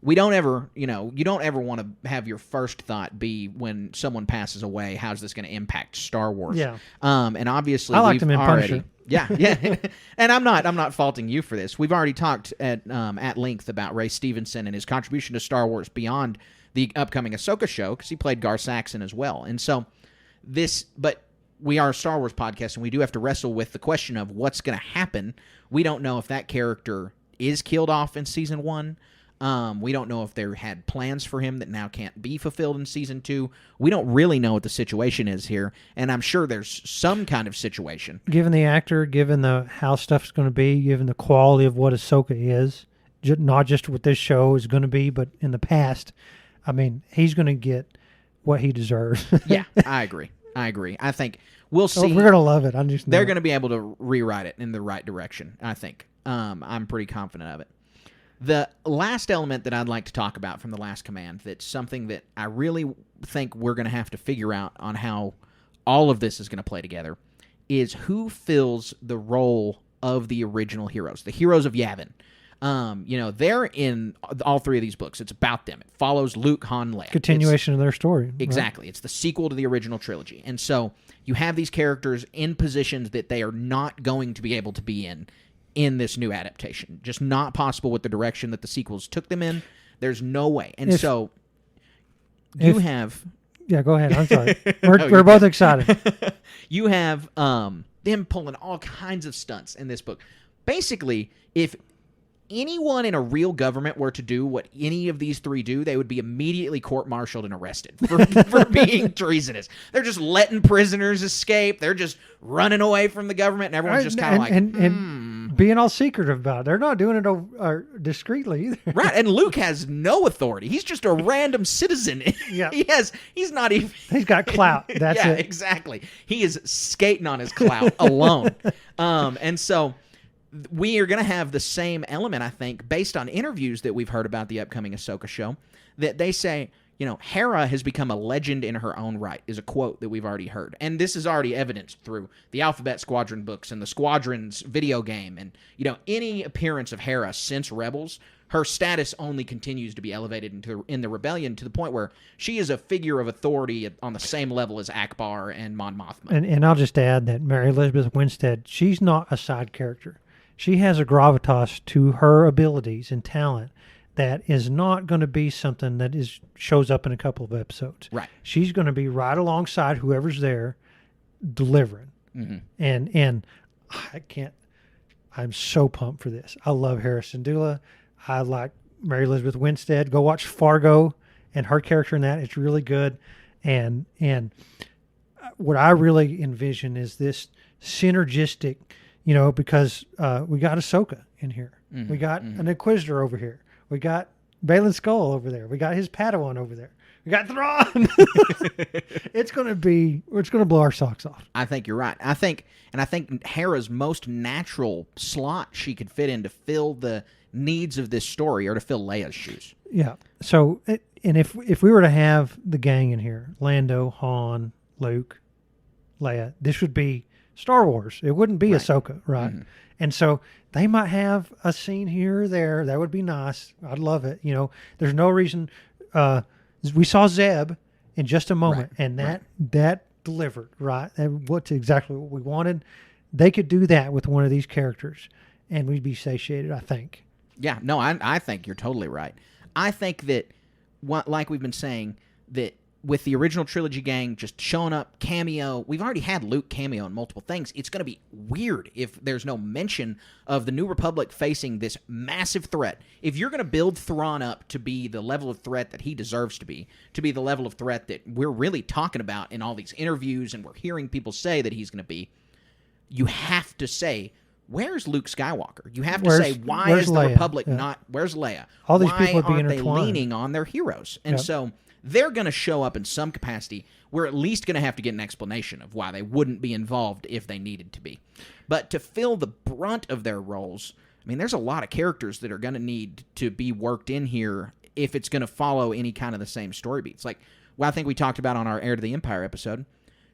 we don't ever, you don't ever want to have your first thought be when someone passes away, how's this going to impact Star Wars? Yeah. And obviously I liked him in Punisher. Yeah. And I'm not faulting you for this. We've already talked at length about Ray Stevenson and his contribution to Star Wars beyond the upcoming Ahsoka show, because he played Gar Saxon as well. And so but we are a Star Wars podcast, and we do have to wrestle with the question of what's going to happen. We don't know if that character is killed off in season 1. We don't know if they had plans for him that now can't be fulfilled in season 2. We don't really know what the situation is here, and I'm sure there's some kind of situation. Given the actor, given how stuff's going to be, given the quality of what Ahsoka is, not just what this show is going to be, but in the past, I mean, he's going to get what he deserves. Yeah, I agree. I think we'll see. We're going to love it. They're going to be able to rewrite it in the right direction, I think. I'm pretty confident of it. The last element that I'd like to talk about from The Last Command, that's something that I really think we're going to have to figure out on how all of this is going to play together, is who fills the role of the original heroes, the heroes of Yavin. They're in all 3 of these books. It's about them. It follows Luke, Han, Leia. Continuation of their story. Exactly. Right? It's the sequel to the original trilogy. And so you have these characters in positions that they are not going to be able to be in this new adaptation. Just not possible with the direction that the sequels took them in. There's no way. And you have... Yeah, go ahead. I'm sorry. We're both excited. You have them pulling all kinds of stunts in this book. Basically, if anyone in a real government were to do what any of these 3 do, they would be immediately court-martialed and arrested for being treasonous. They're just letting prisoners escape. They're just running away from the government, and everyone's just kind of like, and being all secretive about it. They're not doing it discreetly either. Right, and Luke has no authority. He's just a random citizen. Yeah. He's not even... He's got clout. That's yeah, it. Exactly. He is skating on his clout alone. And so... we are going to have the same element, I think, based on interviews that we've heard about the upcoming Ahsoka show, that they say, Hera has become a legend in her own right, is a quote that we've already heard. And this is already evidenced through the Alphabet Squadron books and the Squadrons video game. And, any appearance of Hera since Rebels, her status only continues to be elevated in the rebellion to the point where she is a figure of authority on the same level as Akbar and Mon Mothma. And I'll just add that Mary Elizabeth Winstead, she's not a side character. She has a gravitas to her abilities and talent that is not going to be something that shows up in a couple of episodes. Right. She's going to be right alongside whoever's there delivering. Mm-hmm. And I'm so pumped for this. I love Harrison Dula. I like Mary Elizabeth Winstead. Go watch Fargo and her character in that. It's really good. And what I really envision is this synergistic, because we got Ahsoka in here. Mm-hmm. We got an Inquisitor over here. We got Baylan Skoll over there. We got his Padawan over there. We got Thrawn. It's going to blow our socks off. I think you're right. I think Hera's most natural slot she could fit in to fill the needs of this story or to fill Leia's shoes. Yeah. So, and if we were to have the gang in here, Lando, Han, Luke, Leia, this would be Star Wars. It wouldn't be Ahsoka, right? Mm-hmm. And so they might have a scene here or there. That would be nice. I'd love it. There's no reason. We saw Zeb in just a moment, and that delivered, right? What's exactly what we wanted. They could do that with one of these characters, and we'd be satiated, I think. Yeah, no, I think you're totally right. I think that, like we've been saying, that with the original trilogy gang just showing up, cameo. We've already had Luke cameo in multiple things. It's going to be weird if there's no mention of the New Republic facing this massive threat. If you're going to build Thrawn up to be the level of threat that he deserves to be the level of threat that we're really talking about in all these interviews and we're hearing people say that he's going to be, you have to say, where's Luke Skywalker? You have to say, why is the Leia? Republic not, where's Leia? All these why people are being aren't they intertwined. leaning on their heroes? And so they're going to show up in some capacity. We're at least going to have to get an explanation of why they wouldn't be involved if they needed to be. But to fill the brunt of their roles, I mean, there's a lot of characters that are going to need to be worked in here if it's going to follow any kind of the same story beats. Like, I think we talked about on our Heir to the Empire episode,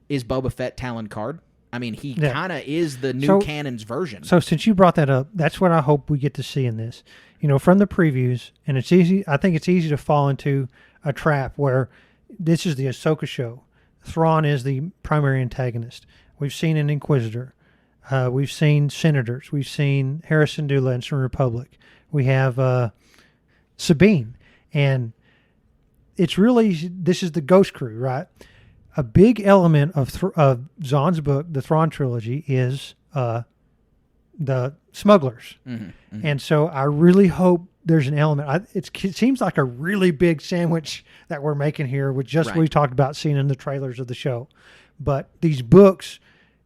is Boba Fett Talon Card? I mean, he kind of is the new canon's version. So since you brought that up, that's what I hope we get to see in this. You know, from the previews, and it's easy. I think it's easy to fall into a trap where this is the Ahsoka show. Thrawn is the primary antagonist. We've seen an Inquisitor. We've seen senators. We've seen Harrison Dula and some Republic. We have Sabine. And it's really, this is the Ghost Crew, right? A big element of Zahn's book, the Thrawn trilogy, is the smugglers. And so I really hope there's an element. It seems like a really big sandwich that we're making here with just what we talked about seeing in the trailers of the show. But these books,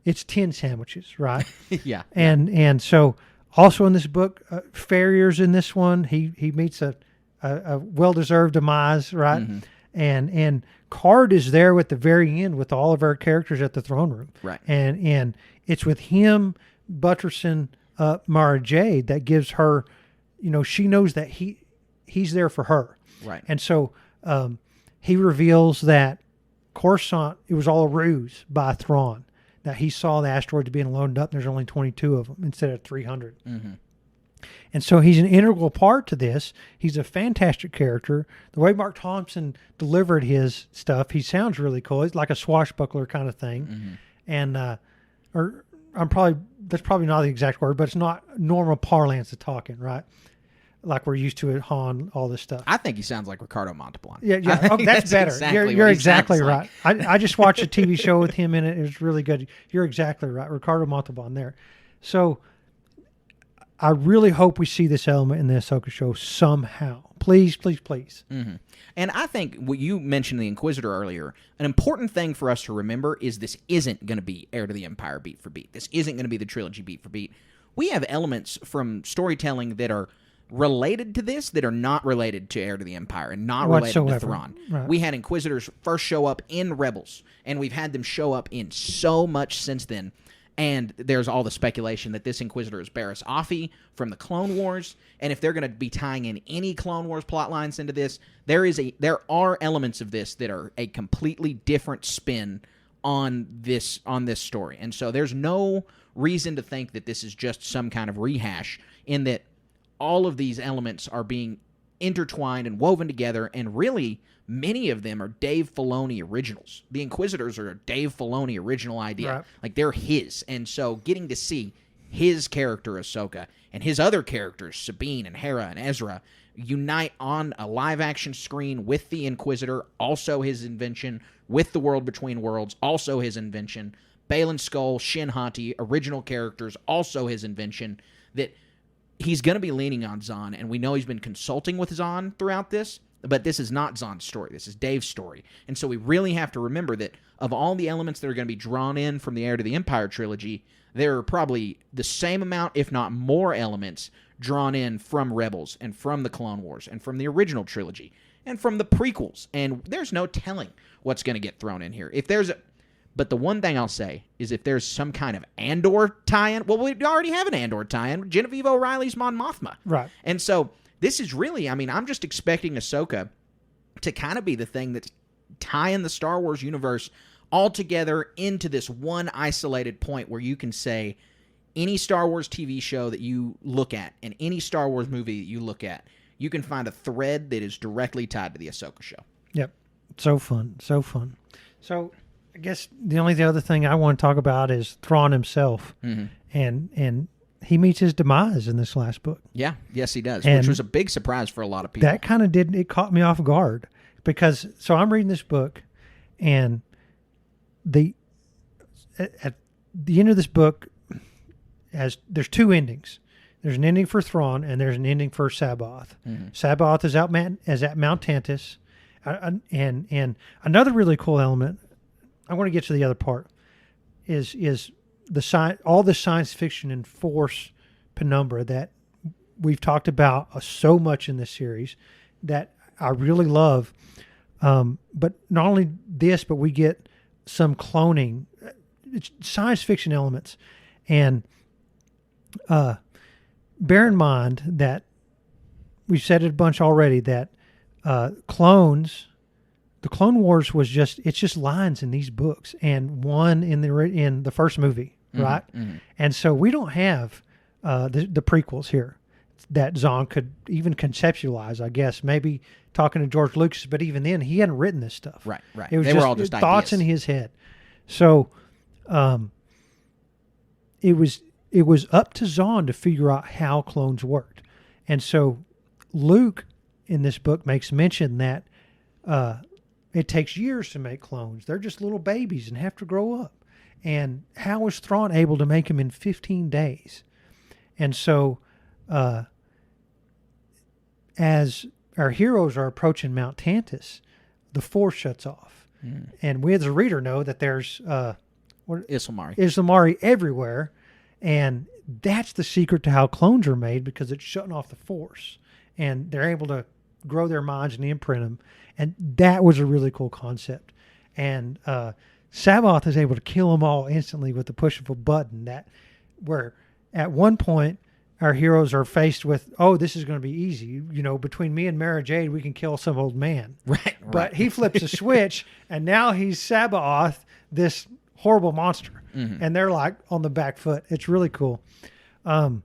it's 10 sandwiches, right? Yeah. And so also in this book, Farrier's in this one. He meets a well-deserved demise, right? And Card is there at the very end with all of our characters at the throne room. Right. And it's with him buttressing Mara Jade that gives her, you know, she knows that he's there for her. Right. And so he reveals that Coruscant, it was all a ruse by Thrawn, that he saw the asteroids being loaded up and there's only 22 of them instead of 300. And so he's an integral part to this. He's a fantastic character. The way Mark Thompson delivered his stuff, he sounds really cool. It's like a swashbuckler kind of thing. And that's probably not the exact word, but it's not normal parlance of talking, right? Like we're used to at Han, all this stuff. I think he sounds like Ricardo Montalban. Yeah. Oh, that's better. Exactly you're what he exactly sounds right. like. I just watched a TV show with him in it. It was really good. You're exactly right. Ricardo Montalban there. So I really hope we see this element in the Ahsoka show somehow. Please, please, please. And I think what you mentioned the Inquisitor earlier, an important thing for us to remember is this isn't going to be Heir to the Empire beat for beat. This isn't going to be the trilogy beat for beat. We have elements from storytelling that are related to this that are not related to Heir to the Empire and not related to Thrawn. Right. We had Inquisitors first show up in Rebels, and we've had them show up in so much since then. And there's all the speculation that this Inquisitor is Barriss Offee from the Clone Wars. And if they're going to be tying in any Clone Wars plot lines into this, there are elements of this that are a completely different spin on this story. And so there's no reason to think that this is just some kind of rehash, in that all of these elements are being intertwined and woven together, and really many of them are Dave Filoni originals. The Inquisitors are a Dave Filoni original idea. Right. Like, they're his. And so getting to see his character, Ahsoka, and his other characters, Sabine and Hera and Ezra, unite on a live-action screen with the Inquisitor, also his invention, with the World Between Worlds, also his invention, Baylan Skoll, Shin Hati, original characters, also his invention, that he's going to be leaning on Zahn, and we know he's been consulting with Zahn throughout this, but this is not Zahn's story. This is Dave's story. And so we really have to remember that of all the elements that are going to be drawn in from the Heir to the Empire trilogy, there are probably the same amount, if not more, elements drawn in from Rebels and from the Clone Wars and from the original trilogy and from the prequels. And there's no telling what's going to get thrown in here. But the one thing I'll say is, if there's some kind of Andor tie-in, well, we already have an Andor tie-in. Genevieve O'Reilly's Mon Mothma. Right. And so this is really, I mean, I'm just expecting Ahsoka to kind of be the thing that's tying the Star Wars universe all together into this one isolated point where you can say any Star Wars TV show that you look at and any Star Wars movie that you look at, you can find a thread that is directly tied to the Ahsoka show. Yep. So fun. So fun. So I guess the other thing I want to talk about is Thrawn himself. And he meets his demise in this last book. Yeah, yes, he does, And which was a big surprise for a lot of people. That kind of it caught me off guard, because so I'm reading this book, And at the end of this book, there's two endings. There's an ending for Thrawn, and there's an ending for Sabaoth. Sabaoth is at Mount Tantus, and another really cool element. I want to get to the other part. Is all the science fiction and Force penumbra that we've talked about so much in this series that I really love. But not only this, but we get some cloning, science fiction elements, and bear in mind that we've said it a bunch already that clones. The Clone Wars was just lines in these books and one in the first movie, right? And so we don't have the prequels here that Zahn could even conceptualize, I guess. Maybe talking to George Lucas, but even then he hadn't written this stuff. Right. It was They were all just thoughts ideas. in his head. So it was up to Zahn to figure out how clones worked. And so Luke in this book makes mention that it takes years to make clones. They're just little babies and have to grow up. And how was Thrawn able to make them in 15 days? And so as our heroes are approaching Mount Tantus, the Force shuts off. And we as a reader know that there's Islamari everywhere. And that's the secret to how clones are made, because it's shutting off the Force. And they're able to grow their minds and imprint them. And that was a really cool concept. And Sabaoth is able to kill them all instantly with the push of a button. Where at one point our heroes are faced with, this is going to be easy. Between me and Mara Jade, we can kill some old man. Right. But he flips a switch, and now he's Sabaoth, this horrible monster. And they're like on the back foot. It's really cool. But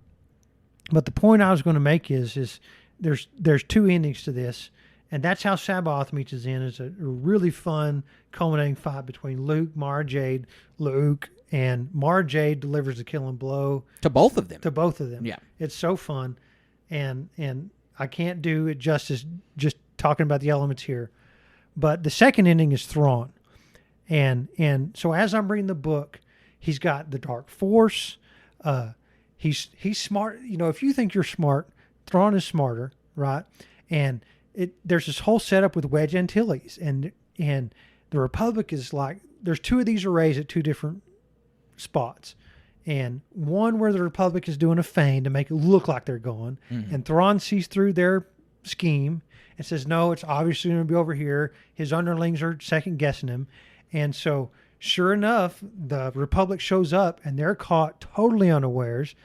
the point I was going to make is there's two endings to this. And that's how Sabaoth meets his end. It's a really fun culminating fight between Luke, Mara Jade, and Mara Jade delivers the killing blow To both of them. Yeah. It's so fun. And I can't do it justice just talking about the elements here. But the second ending is Thrawn. And so as I'm reading the book, he's got the Dark Force. He's smart. If you think you're smart, Thrawn is smarter, right? And there's this whole setup with Wedge Antilles, and the Republic is like, there's two of these arrays at two different spots, and one where the Republic is doing a feign to make it look like they're going, and Thrawn sees through their scheme and says, no, it's obviously going to be over here. His underlings are second guessing him, and so sure enough, the Republic shows up and they're caught totally unawares,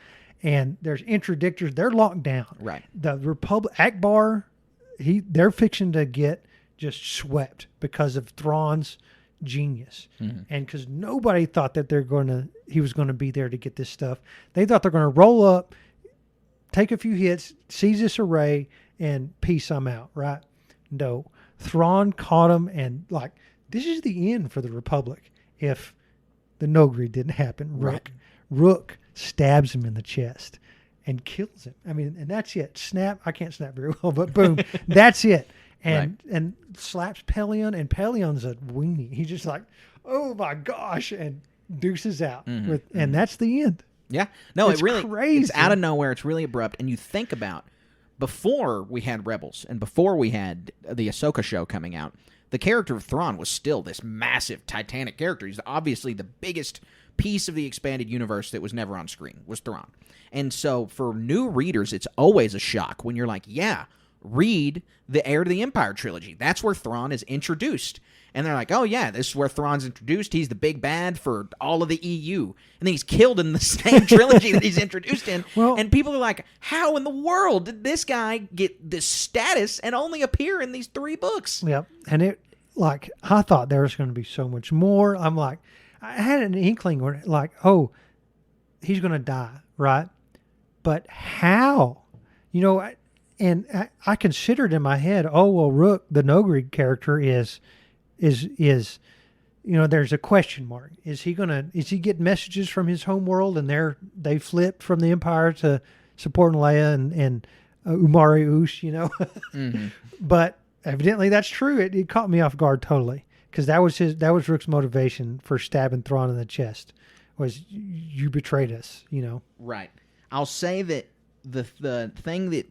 and there's interdictors. They're locked down. Right. The Republic, Akbar, they're fixing to get just swept because of Thrawn's genius. And because nobody thought that he was going to be there to get this stuff. They thought they're going to roll up, take a few hits, seize this array, and peace, I'm out, right? No. Thrawn caught him, and this is the end for the Republic if the Nogri didn't happen. Rook stabs him in the chest and kills him. I mean, and that's it. Snap. I can't snap very well, but boom, that's it. And slaps Pelion, and Pelion's a weenie. He's just like, oh my gosh, and deuces out. And that's the end. Yeah. No, It's it really crazy. It's out of nowhere. It's really abrupt. And you think about before we had Rebels and before we had the Ahsoka show coming out, the character of Thrawn was still this massive, titanic character. He's obviously the biggest piece of the expanded universe that was never on screen, was Thrawn. And so for new readers, it's always a shock when you're like, yeah, read the Heir to the Empire trilogy. That's where Thrawn is introduced. And they're like, oh, yeah, this is where Thrawn's introduced. He's the big bad for all of the EU. And then he's killed in the same trilogy that he's introduced in. Well, and people are like, how in the world did this guy get this status and only appear in these 3 books? Yep. And I thought there was going to be so much more. I'm like, I had an inkling where he's going to die, right? But how? I considered in my head, Rook, the Nogri character is there's a question mark. Is he getting messages from his home world, and they flipped from the Empire to supporting Leia and Umari Ush, But evidently that's true. It caught me off guard totally. because that was Rook's motivation for stabbing Thrawn in the chest, was you betrayed us, you know. Right. I'll say that the thing that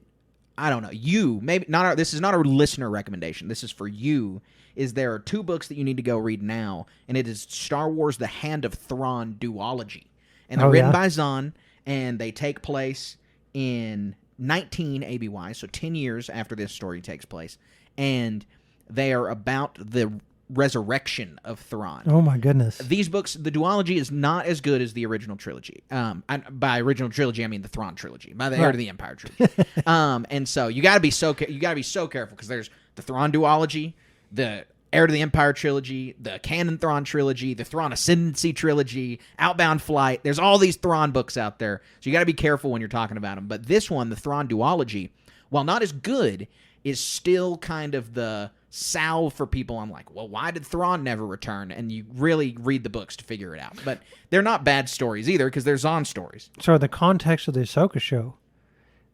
I don't know, you maybe not. This is not a listener recommendation. This is for you. Is there are 2 books that you need to go read now, and it is Star Wars: The Hand of Thrawn duology, and they're written by Zahn, and they take place in 19 ABY, so 10 years after this story takes place, and they are about the resurrection of Thrawn. Oh my goodness! These books, the duology is not as good as the original trilogy. By original trilogy, I mean the Thrawn trilogy, by the Heir to the Empire trilogy. And so you got to be so careful because there's the Thrawn duology, the Heir to the Empire trilogy, the Canon Thrawn trilogy, the Thrawn Ascendancy trilogy, Outbound Flight. There's all these Thrawn books out there, so you got to be careful when you're talking about them. But this one, the Thrawn duology, while not as good, is still kind of the salve for people. I'm like, well, why did Thrawn never return? And you really read the books to figure it out. But they're not bad stories either because they're Zahn stories. So in the context of the Ahsoka show,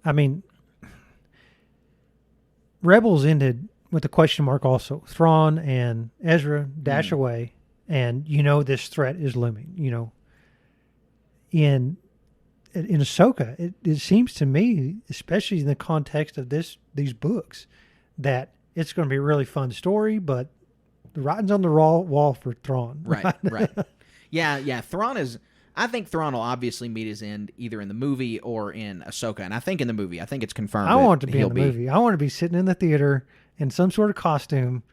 I mean, Rebels ended with a question mark also. Thrawn and Ezra dash away, and you know this threat is looming. You know, in Ahsoka, it seems to me, especially in the context of these books, that it's going to be a really fun story, but the writing's on the wall for Thrawn. Right. Yeah. Thrawn is... I think Thrawn will obviously meet his end either in the movie or in Ahsoka. And I think in the movie, I think it's confirmed I want to be in the movie. I want to be sitting in the theater in some sort of costume,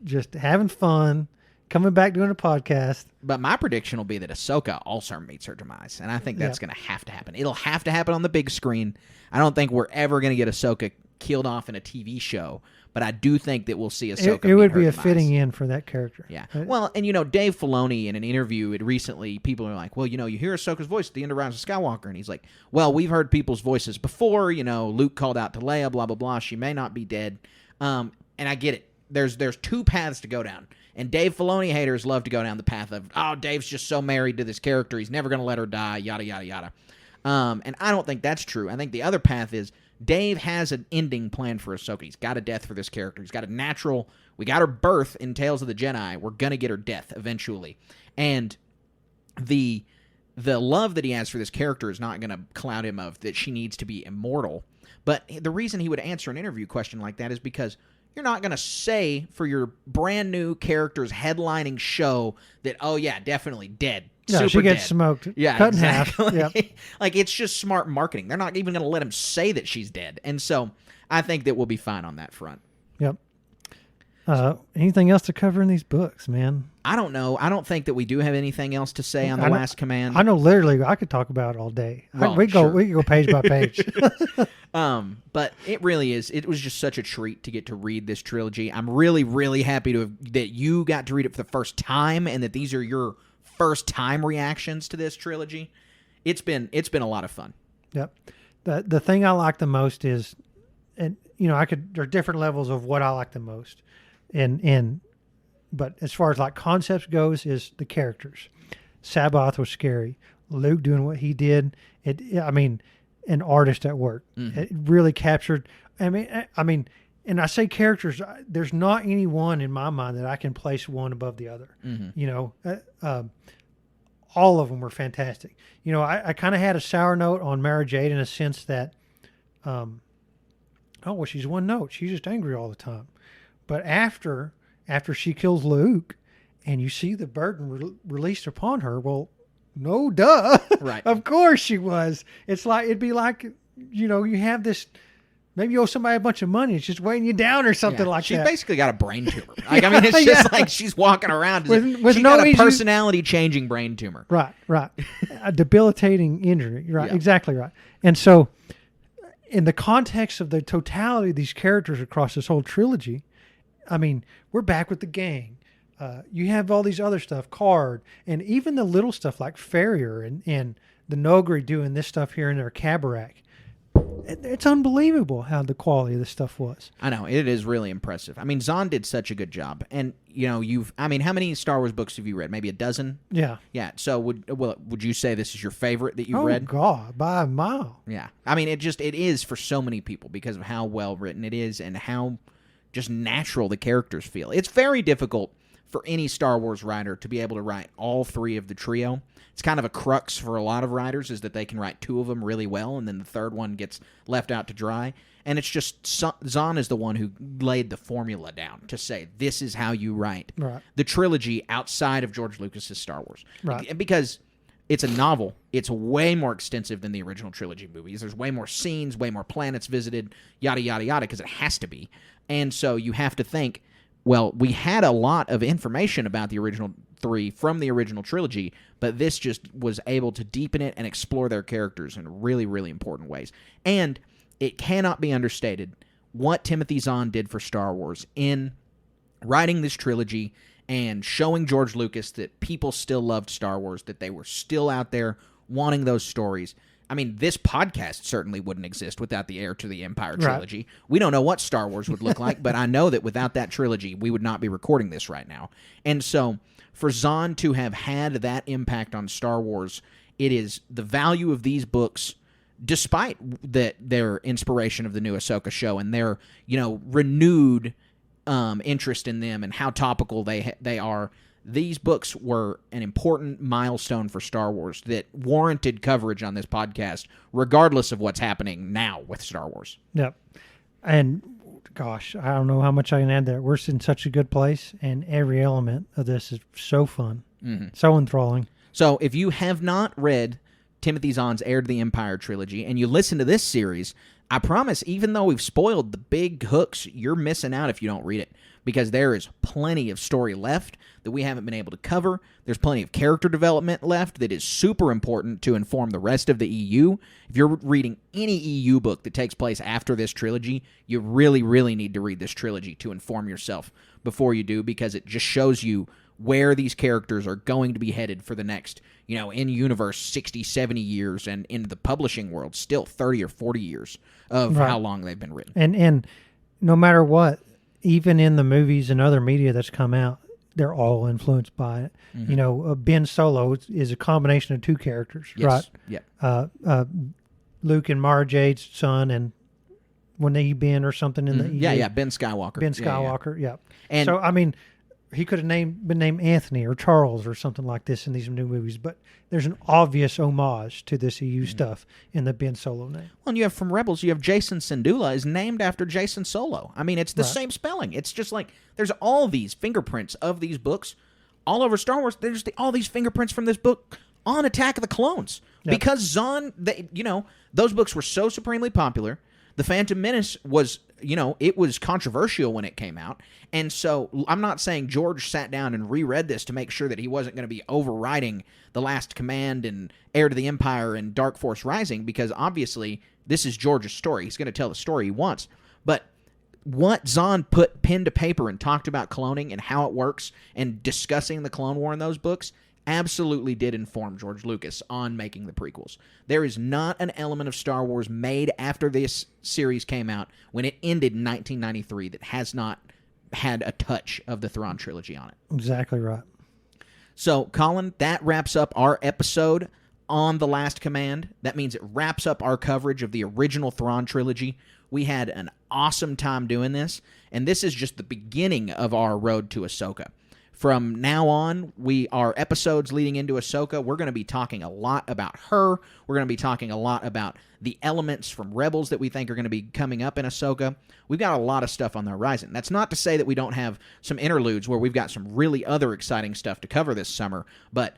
just having fun, coming back doing a podcast. But my prediction will be that Ahsoka also meets her demise. And I think that's going to happen. It'll have to happen on the big screen. I don't think we're ever going to get Ahsoka killed off in a TV show. But I do think that we'll see Ahsoka. It would be a demise. fitting in for that character. Yeah. Well, and Dave Filoni in an interview recently, people are like, well, you hear Ahsoka's voice at the end of Rise of Skywalker. And he's like, well, we've heard people's voices before. Luke called out to Leia, blah, blah, blah. She may not be dead. And I get it. There's 2 paths to go down. And Dave Filoni haters love to go down the path of, oh, Dave's just so married to this character. He's never going to let her die, yada, yada, yada. And I don't think that's true. I think the other path is, Dave has an ending planned for Ahsoka. He's got a death for this character. He's got a natural... We got her birth in Tales of the Jedi. We're going to get her death eventually. And the love that he has for this character is not going to cloud him of that she needs to be immortal. But the reason he would answer an interview question like that is because you're not going to say for your brand new character's headlining show that, oh, yeah, definitely dead. Yeah, she gets dead. Smoked. Yeah, cut exactly. in half. Yep. Like, it's just smart marketing. They're not even going to let him say that she's dead. And so I think that we'll be fine on that front. Yep. Anything else to cover in these books, man? I don't know. I don't think that we do have anything else to say on The Last Command. I know literally I could talk about it all day. Well, we could go page by page. But it really is. It was just such a treat to get to read this trilogy. I'm really, really happy that you got to read it for the first time and that these are your first time reactions to this trilogy. It's been a lot of fun. Yep. The thing I like the most is, and there are different levels of what I like the most. But as far as like concepts goes, is the characters. Sabaoth was scary. Luke doing what he did. An artist at work. Mm-hmm. It really captured. I mean, and I say characters. There's not any one in my mind that I can place one above the other. Mm-hmm. All of them were fantastic. I kind of had a sour note on Mara Jade in a sense that, she's one note. She's just angry all the time. But after she kills Luke, and you see the burden released upon her, well, no, duh. Right. Of course she was. It'd be like, you have this, maybe you owe somebody a bunch of money. It's just weighing you down or something like that. She's basically got a brain tumor. It's just like she's walking around. With she's no got a personality-changing brain tumor. Right. A debilitating injury. Right. Yeah. Exactly right. And so, in the context of the totality of these characters across this whole trilogy, we're back with the gang. You have all these other stuff, Card, and even the little stuff like Farrier and the Nogri doing this stuff here in their Kabarak. It's unbelievable how the quality of this stuff was. I know. It is really impressive. Zahn did such a good job. And, how many Star Wars books have you read? Maybe a dozen? Yeah. Yeah. So would you say this is your favorite that you've read? Oh, God, by a mile. Yeah. It is for so many people because of how well written it is and how just natural the characters feel. It's very difficult for any Star Wars writer to be able to write all three of the trio. It's kind of a crux for a lot of writers is that they can write two of them really well, and then the third one gets left out to dry. And it's just Zahn is the one who laid the formula down to say this is how you write the trilogy outside of George Lucas's Star Wars. Right. Because it's a novel, it's way more extensive than the original trilogy movies. There's way more scenes, way more planets visited, yada, yada, yada, because it has to be. And so you have to think, well, we had a lot of information about the original three from the original trilogy, but this just was able to deepen it and explore their characters in really, really important ways. And it cannot be understated what Timothy Zahn did for Star Wars in writing this trilogy and showing George Lucas that people still loved Star Wars, that they were still out there wanting those stories. I mean, this podcast certainly wouldn't exist without the Heir to the Empire trilogy. Right. We don't know what Star Wars would look like, but I know that without that trilogy, we would not be recording this right now. And so for Zahn to have had that impact on Star Wars, it is the value of these books, despite their inspiration of the new Ahsoka show and their, renewed interest in them and how topical they are. These books were an important milestone for Star Wars that warranted coverage on this podcast, regardless of what's happening now with Star Wars. Yep. And gosh, I don't know how much I can add there. We're in such a good place, and every element of this is so fun, so enthralling. So if you have not read Timothy Zahn's Heir to the Empire trilogy and you listen to this series, I promise, even though we've spoiled the big hooks, you're missing out if you don't read it, because there is plenty of story left that we haven't been able to cover. There's plenty of character development left that is super important to inform the rest of the EU. If you're reading any EU book that takes place after this trilogy, you really, really need to read this trilogy to inform yourself before you do, because it just shows you where these characters are going to be headed for the next, in-universe 60, 70 years, and in the publishing world, still 30 or 40 years of how long they've been written. And no matter what, even in the movies and other media that's come out, they're all influenced by it. Mm-hmm. Ben Solo is a combination of two characters, right? Yeah. Luke and Mara Jade's son, and when they Ben or something in the Ben Skywalker. Ben Skywalker, yeah. And so I mean, he could have been named Anthony or Charles or something like this in these new movies, but there's an obvious homage to this EU stuff in the Ben Solo name. Well, and you have from Rebels, you have Jason Syndulla is named after Jason Solo. I mean, it's the same spelling. It's just like there's all these fingerprints of these books all over Star Wars. There's all these fingerprints from this book on Attack of the Clones. Yep. Because Zahn, those books were so supremely popular. The Phantom Menace was, it was controversial when it came out. And so I'm not saying George sat down and reread this to make sure that he wasn't going to be overwriting The Last Command and Heir to the Empire and Dark Force Rising, because obviously this is George's story. He's going to tell the story he wants. But what Zahn put pen to paper and talked about cloning and how it works and discussing the Clone War in those books absolutely did inform George Lucas on making the prequels. There is not an element of Star Wars made after this series came out when it ended in 1993 that has not had a touch of the Thrawn trilogy on it. Exactly right. So, Colin, that wraps up our episode on The Last Command. That means it wraps up our coverage of the original Thrawn trilogy. We had an awesome time doing this, and this is just the beginning of our road to Ahsoka. From now on, our episodes leading into Ahsoka, we're going to be talking a lot about her. We're going to be talking a lot about the elements from Rebels that we think are going to be coming up in Ahsoka. We've got a lot of stuff on the horizon. That's not to say that we don't have some interludes where we've got some really other exciting stuff to cover this summer, but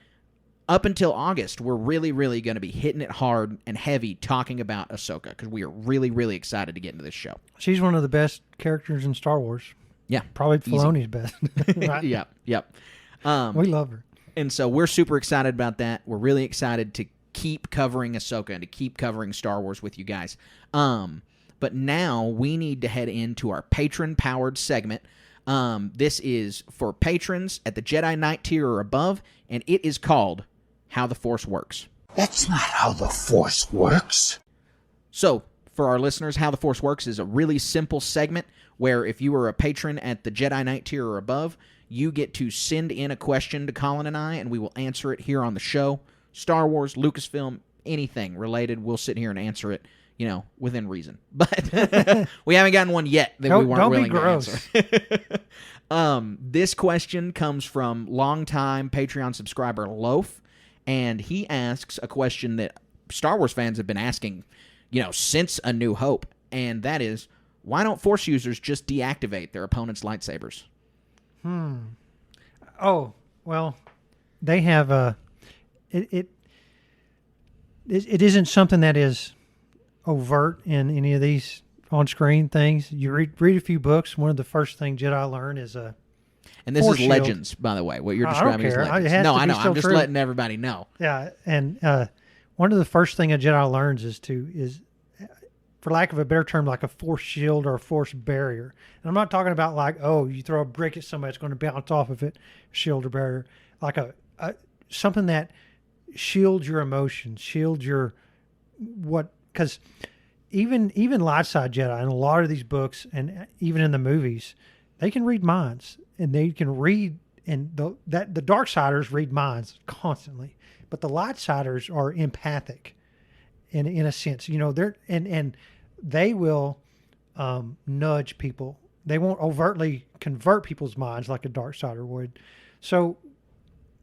up until August, we're really, really going to be hitting it hard and heavy talking about Ahsoka, because we are really, really excited to get into this show. She's one of the best characters in Star Wars. Yeah. Probably Filoni's best. Right? Yep. We love her. And so we're super excited about that. We're really excited to keep covering Ahsoka and to keep covering Star Wars with you guys. But now we need to head into our patron-powered segment. This is for patrons at the Jedi Knight tier or above, and it is called How the Force Works. That's not how the Force works. So, for our listeners, How the Force Works is a really simple segment where if you are a patron at the Jedi Knight tier or above, you get to send in a question to Colin and I, and we will answer it here on the show. Star Wars, Lucasfilm, anything related, we'll sit here and answer it, within reason. But we haven't gotten one yet that we weren't willing to answer. This question comes from longtime Patreon subscriber Loaf, and he asks a question that Star Wars fans have been asking, since A New Hope, and that is, why don't Force users just deactivate their opponent's lightsabers? Oh, well, they have it isn't something that is overt in any of these on-screen things. You read a few books. One of the first things Jedi learn is a and this Force is shield. Legends, by the way. What you're describing is care. Legends. It has No, to I be know. still I'm just true. letting everybody know. Yeah, and one of the first thing a Jedi learns is for lack of a better term, like a Force shield or a Force barrier. And I'm not talking about like, oh, you throw a brick at somebody, it's going to bounce off of it, shield or barrier. Like a something that shields your emotions, shields your because even light side Jedi in a lot of these books and even in the movies, they can read minds and they can read, and the dark siders read minds constantly, but the light siders are empathic in a sense. They're and they will nudge people. They won't overtly convert people's minds like a dark sider would. So,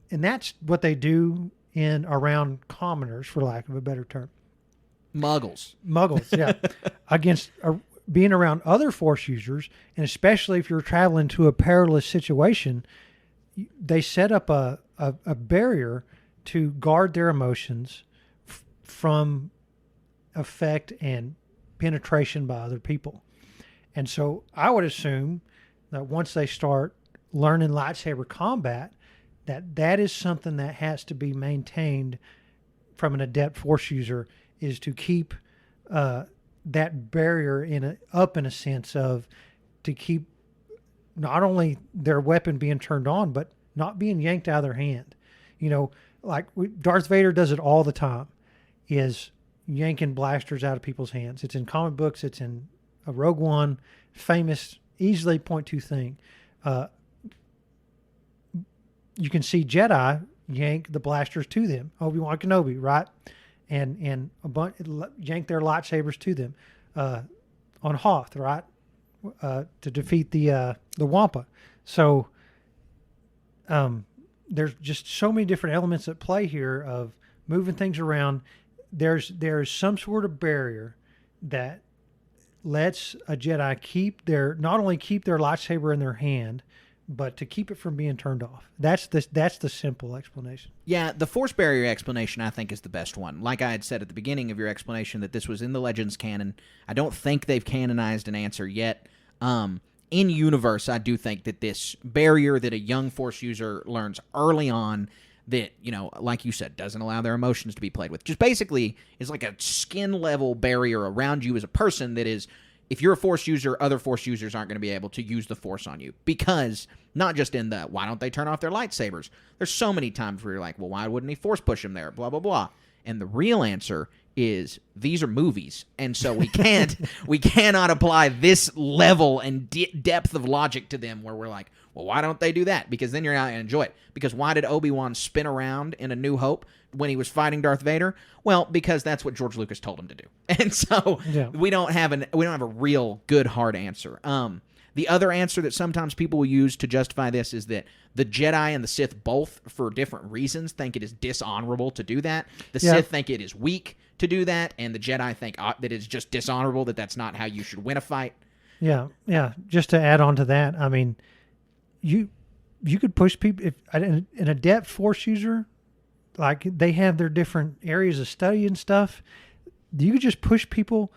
and that's what they do around commoners, for lack of a better term. Muggles, yeah. Against being around other Force users, and especially if you're traveling to a perilous situation, they set up a barrier to guard their emotions from effect and penetration by other people. And so I would assume that once they start learning lightsaber combat, that is something that has to be maintained from an adept Force user, is to keep that barrier up in a sense of to keep not only their weapon being turned on, but not being yanked out of their hand. Like Darth Vader does it all the time, is yanking blasters out of people's hands. It's in comic books. It's in a Rogue One, famous, easily point to thing. You can see Jedi yank the blasters to them. Obi-Wan Kenobi, right? And a bunch yank their lightsabers to them on Hoth, right? To defeat the Wampa. So there's just so many different elements at play here of moving things around. There's some sort of barrier that lets a Jedi not only keep their lightsaber in their hand, but to keep it from being turned off. That's the simple explanation. Yeah, the Force barrier explanation, I think, is the best one. Like I had said at the beginning of your explanation that this was in the Legends canon, I don't think they've canonized an answer yet. In universe, I do think that this barrier that a young Force user learns early on that, like you said, doesn't allow their emotions to be played with, just basically is like a skin-level barrier around you as a person that is, if you're a Force user, other Force users aren't going to be able to use the Force on you. Because, not just in the, why don't they turn off their lightsabers? There's so many times where you're like, well, why wouldn't he Force push them there? Blah, blah, blah. And the real answer is, these are movies. And so we cannot apply this level and depth of logic to them where we're like, well, why don't they do that? Because then you're not going to enjoy it. Because why did Obi-Wan spin around in A New Hope when he was fighting Darth Vader? Well, because that's what George Lucas told him to do. And so we don't have a real good hard answer. The other answer that sometimes people will use to justify this is that the Jedi and the Sith both, for different reasons, think it is dishonorable to do that. The Sith think it is weak to do that, and the Jedi think that it's just dishonorable, that's not how you should win a fight. Yeah. Just to add on to that, I mean, you could push people, if an adept Force user, like they have their different areas of study and stuff, you could just push people,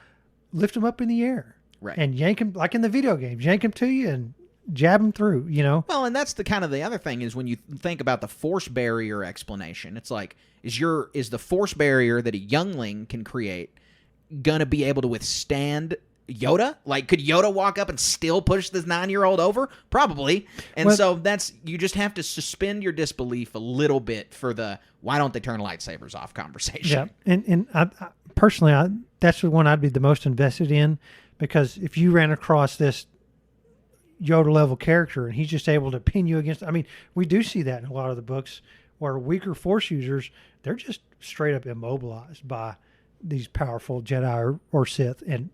lift them up in the air. Right. And yank them, like in the video games, yank them to you and jab them through, Well, and that's the other thing is when you think about the Force barrier explanation, it's like, is the Force barrier that a youngling can create going to be able to withstand Yoda? Like, could Yoda walk up and still push this 9-year-old over? Probably. And so you just have to suspend your disbelief a little bit for the, why don't they turn lightsabers off conversation? Yeah. And I personally, that's the one I'd be the most invested in. Because if you ran across this Yoda-level character and he's just able to pin you against... I mean, we do see that in a lot of the books where weaker Force users, they're just straight up immobilized by these powerful Jedi or Sith. And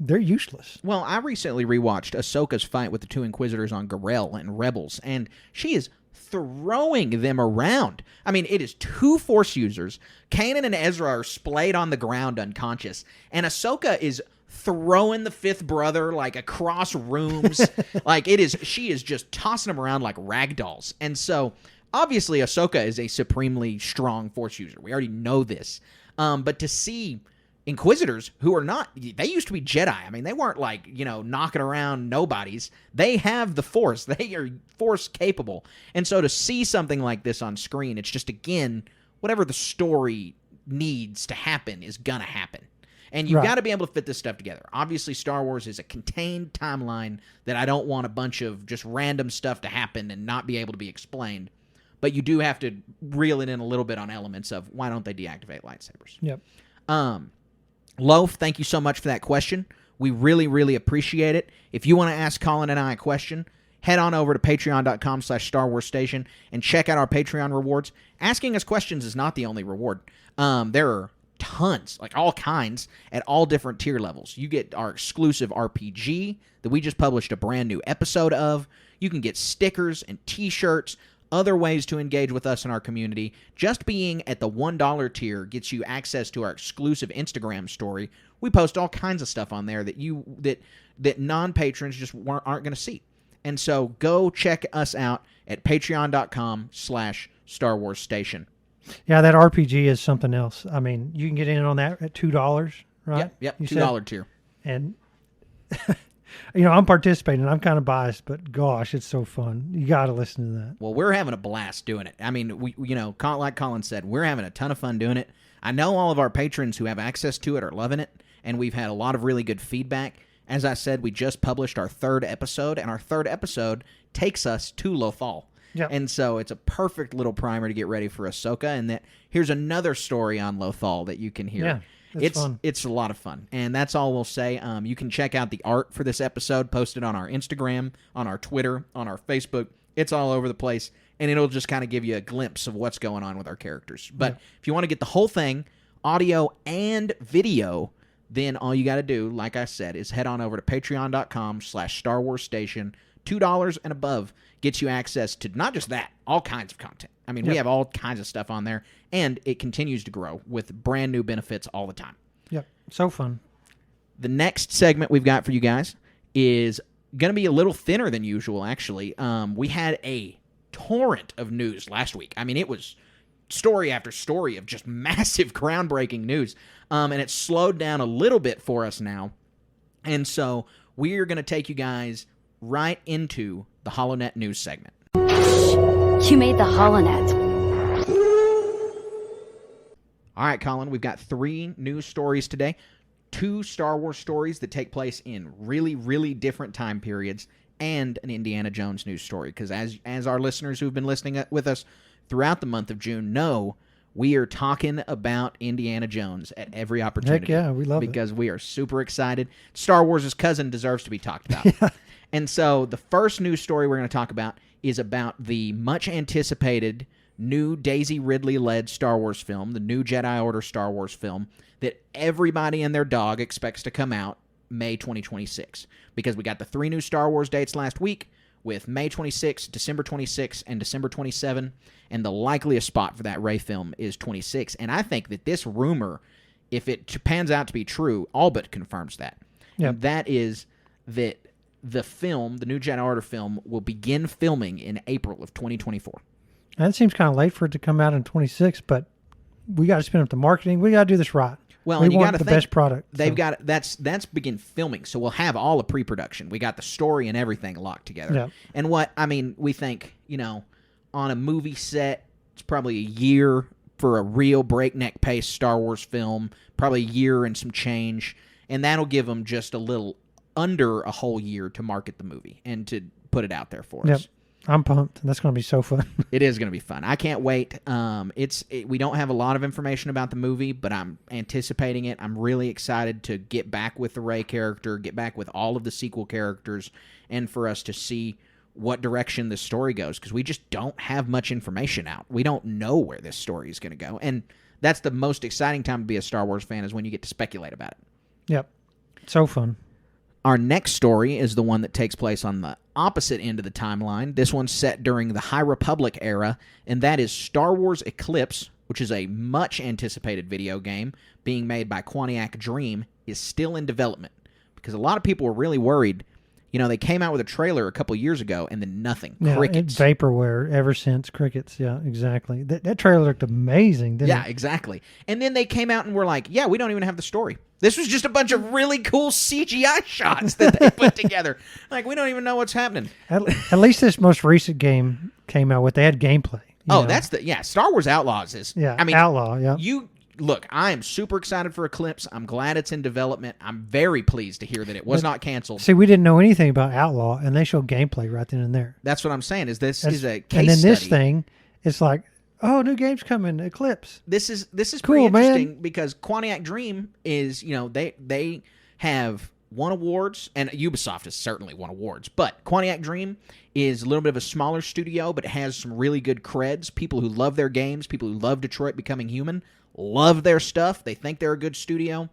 they're useless. Well, I recently rewatched Ahsoka's fight with the two Inquisitors on Garel and Rebels, and she is throwing them around. I mean, it is two Force users. Kanan and Ezra are splayed on the ground unconscious, and Ahsoka is throwing the fifth brother like across rooms. She is just tossing them around like rag dolls. And so, obviously, Ahsoka is a supremely strong Force user. We already know this. But to see Inquisitors who are not, they used to be Jedi. I mean, they weren't like, knocking around nobodies. They have the Force. They are Force capable. And so to see something like this on screen, it's just, again, whatever the story needs to happen is gonna happen. And you've got to be able to fit this stuff together. Obviously, Star Wars is a contained timeline that I don't want a bunch of just random stuff to happen and not be able to be explained. But you do have to reel it in a little bit on elements of why don't they deactivate lightsabers. Yep. Loaf, thank you so much for that question. We really, really appreciate it. If you want to ask Colin and I a question, head on over to patreon.com/Star Wars Station and check out our Patreon rewards. Asking us questions is not the only reward. There are tons, like all kinds, at all different tier levels. You get our exclusive RPG that we just published a brand new episode of. You can get stickers and t-shirts, other ways to engage with us in our community. Just being at the $1 tier gets you access to our exclusive Instagram story. We post all kinds of stuff on there that non-patrons just aren't going to see. And so go check us out at patreon.com/Star Wars Station. Yeah, that RPG is something else. I mean, you can get in on that at $2, right? Yep, $2 tier. And, I'm participating. I'm kind of biased, but gosh, it's so fun. You got to listen to that. Well, we're having a blast doing it. I mean, like Colin said, we're having a ton of fun doing it. I know all of our patrons who have access to it are loving it, and we've had a lot of really good feedback. As I said, we just published our third episode, and our third episode takes us to Lothal. Yep. And so it's a perfect little primer to get ready for Ahsoka, and that here's another story on Lothal that you can hear. Yeah, it's fun. It's a lot of fun, and that's all we'll say. You can check out the art for this episode posted on our Instagram, on our Twitter, on our Facebook. It's all over the place, and it'll just kind of give you a glimpse of what's going on with our characters. But if you want to get the whole thing, audio and video, then all you got to do, like I said, is head on over to patreon.com/Star Wars Station. $2 and above gets you access to not just that, all kinds of content. I mean, we have all kinds of stuff on there, and it continues to grow with brand new benefits all the time. Yep, so fun. The next segment we've got for you guys is going to be a little thinner than usual, actually. We had a torrent of news last week. I mean, it was story after story of just massive, groundbreaking news, and it's slowed down a little bit for us now. And so we are going to take you guys right into the HoloNet news segment. You made the HoloNet. All right, Colin, we've got 3 news stories today. 2 Star Wars stories that take place in really, really different time periods, and an Indiana Jones news story. Because as our listeners who've been listening with us throughout the month of June know, we are talking about Indiana Jones at every opportunity. Heck yeah, we love it. Because we are super excited. Star Wars' cousin deserves to be talked about. Yeah. And so the first news story we're going to talk about is about the much-anticipated new Daisy Ridley-led Star Wars film, the new Jedi Order Star Wars film, that everybody and their dog expects to come out May 2026. Because we got the 3 new Star Wars dates last week with May 26, December 26, and December 27, and the likeliest spot for that Rey film is 26. And I think that this rumor, if it pans out to be true, all but confirms that. Yep. And that is that the film, the new Jedi Order film, will begin filming in April of 2024. That seems kind of late for it to come out in 26, but we got to spin up the marketing. We got to do this right. Well, we and you want got to the think, best product. They've got that's begin filming, so we'll have all the pre-production. We got the story and everything locked together. Yeah. And we think, on a movie set, it's probably a year for a real breakneck pace Star Wars film, probably a year and some change, and that'll give them just a little under a whole year to market the movie and to put it out there for us. I'm pumped. That's going to be so fun. It is going to be fun. I can't wait. We don't have a lot of information about the movie, but I'm anticipating it. I'm really excited to get back with the Rey character, get back with all of the sequel characters, and for us to see what direction this story goes, because we just don't have much information out. We don't know where this story is going to go, and that's the most exciting time to be a Star Wars fan, is when you get to speculate about it. Yep. So fun. Our next story is the one that takes place on the opposite end of the timeline. This one's set during the High Republic era, and that is Star Wars Eclipse, which is a much-anticipated video game being made by Quantic Dream, is still in development. Because a lot of people were really worried. You know, they came out with a trailer a couple years ago, and then nothing. Yeah, Crickets. Vaporware ever since. Crickets, yeah, exactly. That trailer looked amazing, didn't it? Yeah, exactly. And then they came out and were like, yeah, we don't even have the story. This was just a bunch of really cool CGI shots that they put together. Like, we don't even know what's happening. At least this most recent game came out with, they had gameplay. Oh, that's Star Wars Outlaws is, yeah, I mean, Outlaw, yeah. Look, I am super excited for Eclipse. I'm glad it's in development. I'm very pleased to hear that it was not canceled. See, we didn't know anything about Outlaw, and they showed gameplay right then and there. That's what I'm saying, is this is a case And then this study. thing, it's like, oh, new game's coming, Eclipse. This is Cool, pretty interesting, man. because Quantic Dream is, you know, they have won awards, and Ubisoft has certainly won awards, but Quantic Dream is a little bit of a smaller studio, but it has some really good creds. People who love their games, people who love Detroit Becoming Human, love their stuff. They think they're a good studio.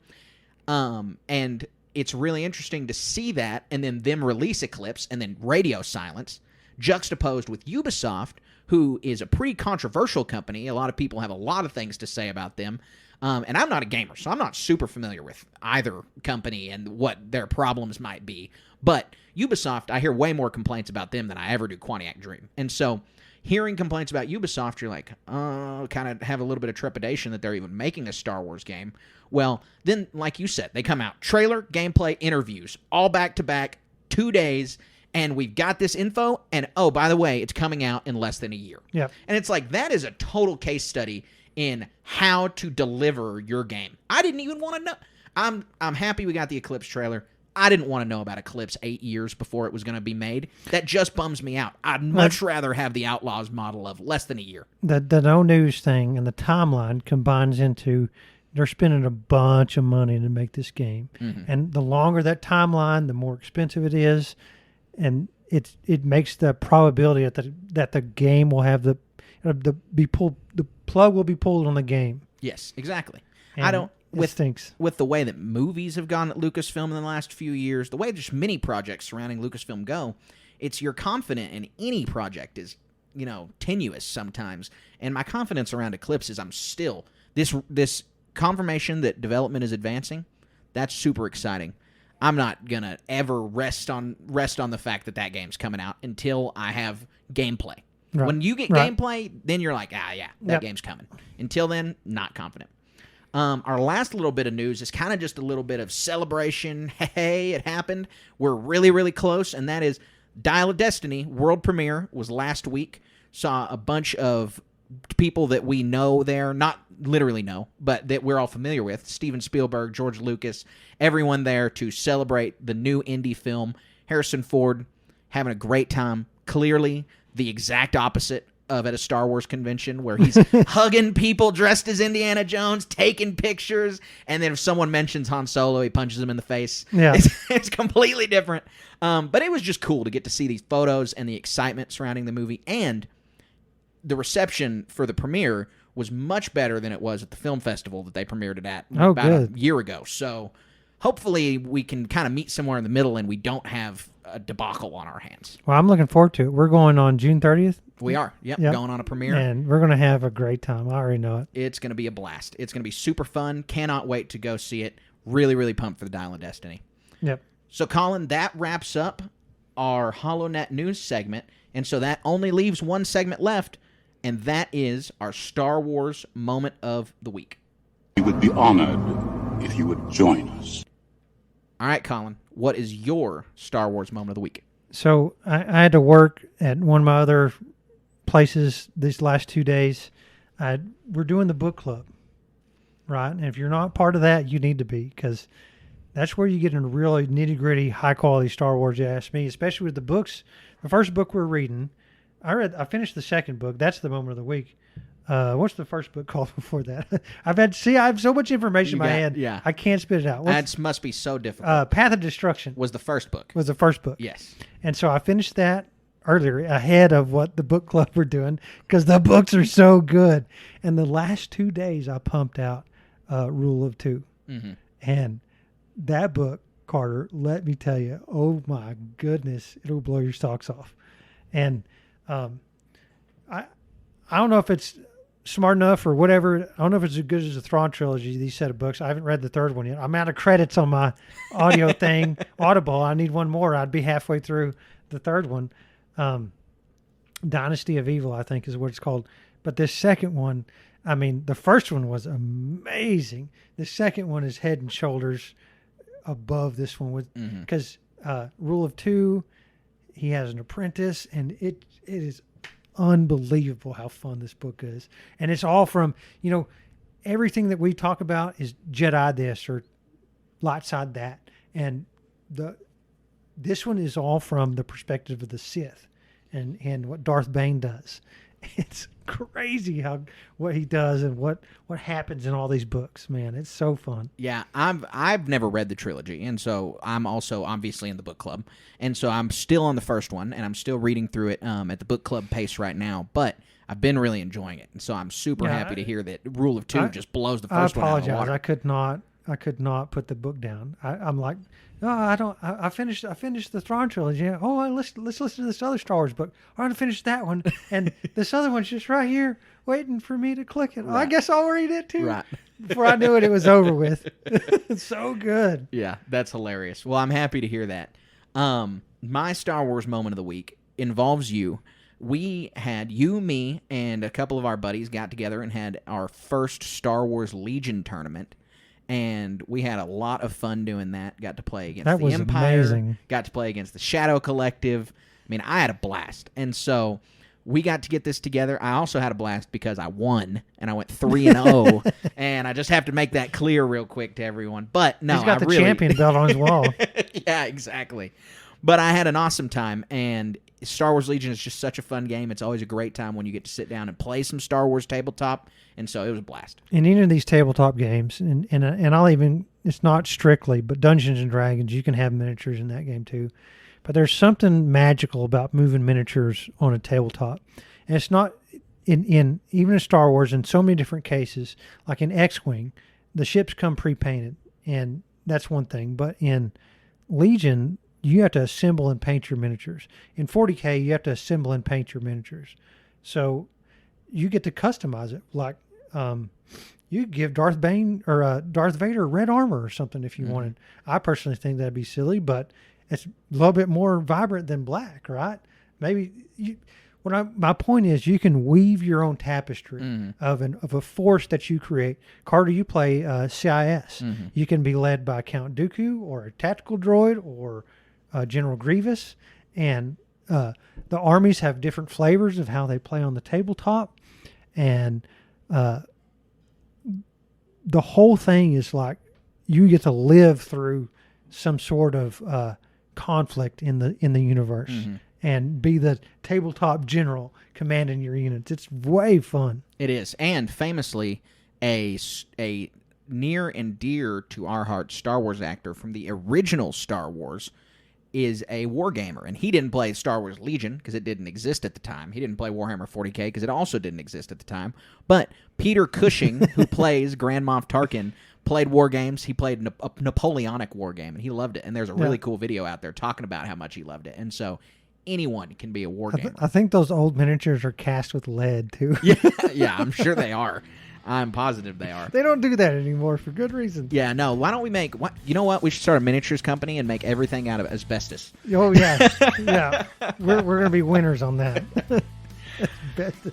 And it's really interesting to see that, and then them release Eclipse, and then radio silence, juxtaposed with Ubisoft, who is a pretty controversial company. A lot of people have a lot of things to say about them. And I'm not a gamer, so I'm not super familiar with either company and what their problems might be. But Ubisoft, I hear way more complaints about them than I ever do Quantic Dream. And so hearing complaints about Ubisoft, you're like, kind of have a little bit of trepidation that they're even making a Star Wars game. Well, then, like you said, they come out, trailer, gameplay, interviews, all back-to-back, 2 days, and we've got this info, and oh, by the way, it's coming out in less than a year. Yep. And it's like, that is a total case study in how to deliver your game. I didn't even want to know. I'm happy we got the Eclipse trailer. I didn't want to know about Eclipse 8 years before it was going to be made. That just bums me out. I'd much rather have the Outlaws model of less than a year. The no news thing and the timeline combines into they're spending a bunch of money to make this game. Mm-hmm. And the longer that timeline, the more expensive it is. And it makes the probability that the game will have the plug will be pulled on the game. Yes, exactly. And it stinks. With the way that movies have gone at Lucasfilm in the last few years, the way just many projects surrounding Lucasfilm go, you're confident in any project is, you know, tenuous sometimes. And my confidence around Eclipse is I'm still this confirmation that development is advancing. That's super exciting. I'm not gonna ever rest on the fact that game's coming out until I have gameplay. Right. When you get gameplay, then you're like, that game's coming. Until then, not confident. Our last little bit of news is kind of just a little bit of celebration. Hey, it happened. We're really, really close, and that is Dial of Destiny world premiere was last week. Saw a bunch of people that we know there, not literally know, but that we're all familiar with. Steven Spielberg, George Lucas, everyone there to celebrate the new indie film. Harrison Ford having a great time. Clearly the exact opposite of at a Star Wars convention where he's hugging people dressed as Indiana Jones, taking pictures, and then if someone mentions Han Solo, he punches them in the face. Yeah. It's completely different. But it was just cool to get to see these photos and the excitement surrounding the movie, and the reception for the premiere was much better than it was at the film festival that they premiered it at about a year ago. So hopefully we can kind of meet somewhere in the middle and we don't have a debacle on our hands. Well, I'm looking forward to it. We're going on June 30th. We are. Yep. Going on a premiere. And we're going to have a great time. I already know it. It's going to be a blast. It's going to be super fun. Cannot wait to go see it. Really, really pumped for the Dial of Destiny. Yep. So, Colin, that wraps up our HoloNet news segment. And so that only leaves one segment left, and that is our Star Wars moment of the week. We would be honored if you would join us. All right, Colin, what is your Star Wars moment of the week? So I had to work at one of my other places these last 2 days. We're doing the book club, right? And if you're not part of that, you need to be, because that's where you get into really nitty-gritty, high-quality Star Wars, you ask me, especially with the books. The first book we're reading, I finished the second book. That's the moment of the week. What's the first book called before that? I have so much information in my head. Yeah. I can't spit it out. That must be so difficult. Path of Destruction was the first book. Yes. And so I finished that earlier, ahead of what the book club were doing, because the books are so good. And the last 2 days I pumped out Rule of Two. Mm-hmm. And that book Carter, let me tell you, oh my goodness, it'll blow your socks off. And I don't know if it's smart enough or whatever. I don't know if it's as good as the Thrawn trilogy, these set of books. I haven't read the third one yet. I'm out of credits on my audio thing, Audible. I need one more. I'd be halfway through the third one. Dynasty of Evil, I think is what it's called. But this second one, I mean, the first one was amazing. The second one is head and shoulders above this one because Rule of Two, he has an apprentice, and it is unbelievable how fun this book is. And it's all from, everything that we talk about is Jedi this or light side that. And this one is all from the perspective of the Sith and what Darth Bane does. It's crazy what he does and what happens in all these books, man. It's so fun. Yeah, I've never read the trilogy, and so I'm also obviously in the book club, and so I'm still on the first one, and I'm still reading through it at the book club pace right now. But I've been really enjoying it, and so I'm super happy to hear that Rule of Two just blows the first one out of the water. I could not put the book down. I'm like, no, I don't. I finished the Thrawn trilogy. Oh, let's listen to this other Star Wars book. I want to finish that one, and this other one's just right here waiting for me to click it. Right. Oh, I guess I'll read it too. Right. Before I knew it, it was over with. It's so good. Yeah, that's hilarious. Well, I'm happy to hear that. My Star Wars moment of the week involves you. We had you, me, and a couple of our buddies got together and had our first Star Wars Legion tournament. And we had a lot of fun doing that. Got to play against the Empire. Amazing. Got to play against the Shadow Collective. I mean, I had a blast. And so we got to get this together. I also had a blast because I won, and I went 3-0. And I just have to make that clear real quick to everyone. But no, he's got the champion belt on his wall. Yeah, exactly. But I had an awesome time, and Star Wars Legion is just such a fun game. It's always a great time when you get to sit down and play some Star Wars tabletop, and so it was a blast. In any of these tabletop games, and I'll even, it's not strictly, but Dungeons & Dragons, you can have miniatures in that game too. But there's something magical about moving miniatures on a tabletop. And it's not, in even in Star Wars, in so many different cases, like in X-Wing, the ships come pre-painted, and that's one thing. But in Legion, you have to assemble and paint your miniatures. In 40K, you have to assemble and paint your miniatures. So you get to customize it. Like you give Darth Bane or Darth Vader red armor or something if you wanted. I personally think that'd be silly, but it's a little bit more vibrant than black, right? Maybe my point is you can weave your own tapestry of a force that you create. Carter, you play CIS. You can be led by Count Dooku or a tactical droid or General Grievous, and the armies have different flavors of how they play on the tabletop, and the whole thing is like you get to live through some sort of conflict in the universe and be the tabletop general commanding your units. It's way fun. It is, and famously, a near and dear to our hearts Star Wars actor from the original Star Wars is a wargamer, and he didn't play Star Wars Legion because it didn't exist at the time. He didn't play Warhammer 40K because it also didn't exist at the time. But Peter Cushing, who plays Grand Moff Tarkin, played war games. He played a Napoleonic war game, and he loved it. And there's a really cool video out there talking about how much he loved it. And so anyone can be a war gamer. I think those old miniatures are cast with lead, too. Yeah, I'm sure they are. I'm positive they are. They don't do that anymore for good reason. Yeah, no. Why don't we make... You know what? We should start a miniatures company and make everything out of asbestos. Oh, yeah. Yeah. We're going to be winners on that. Asbestos.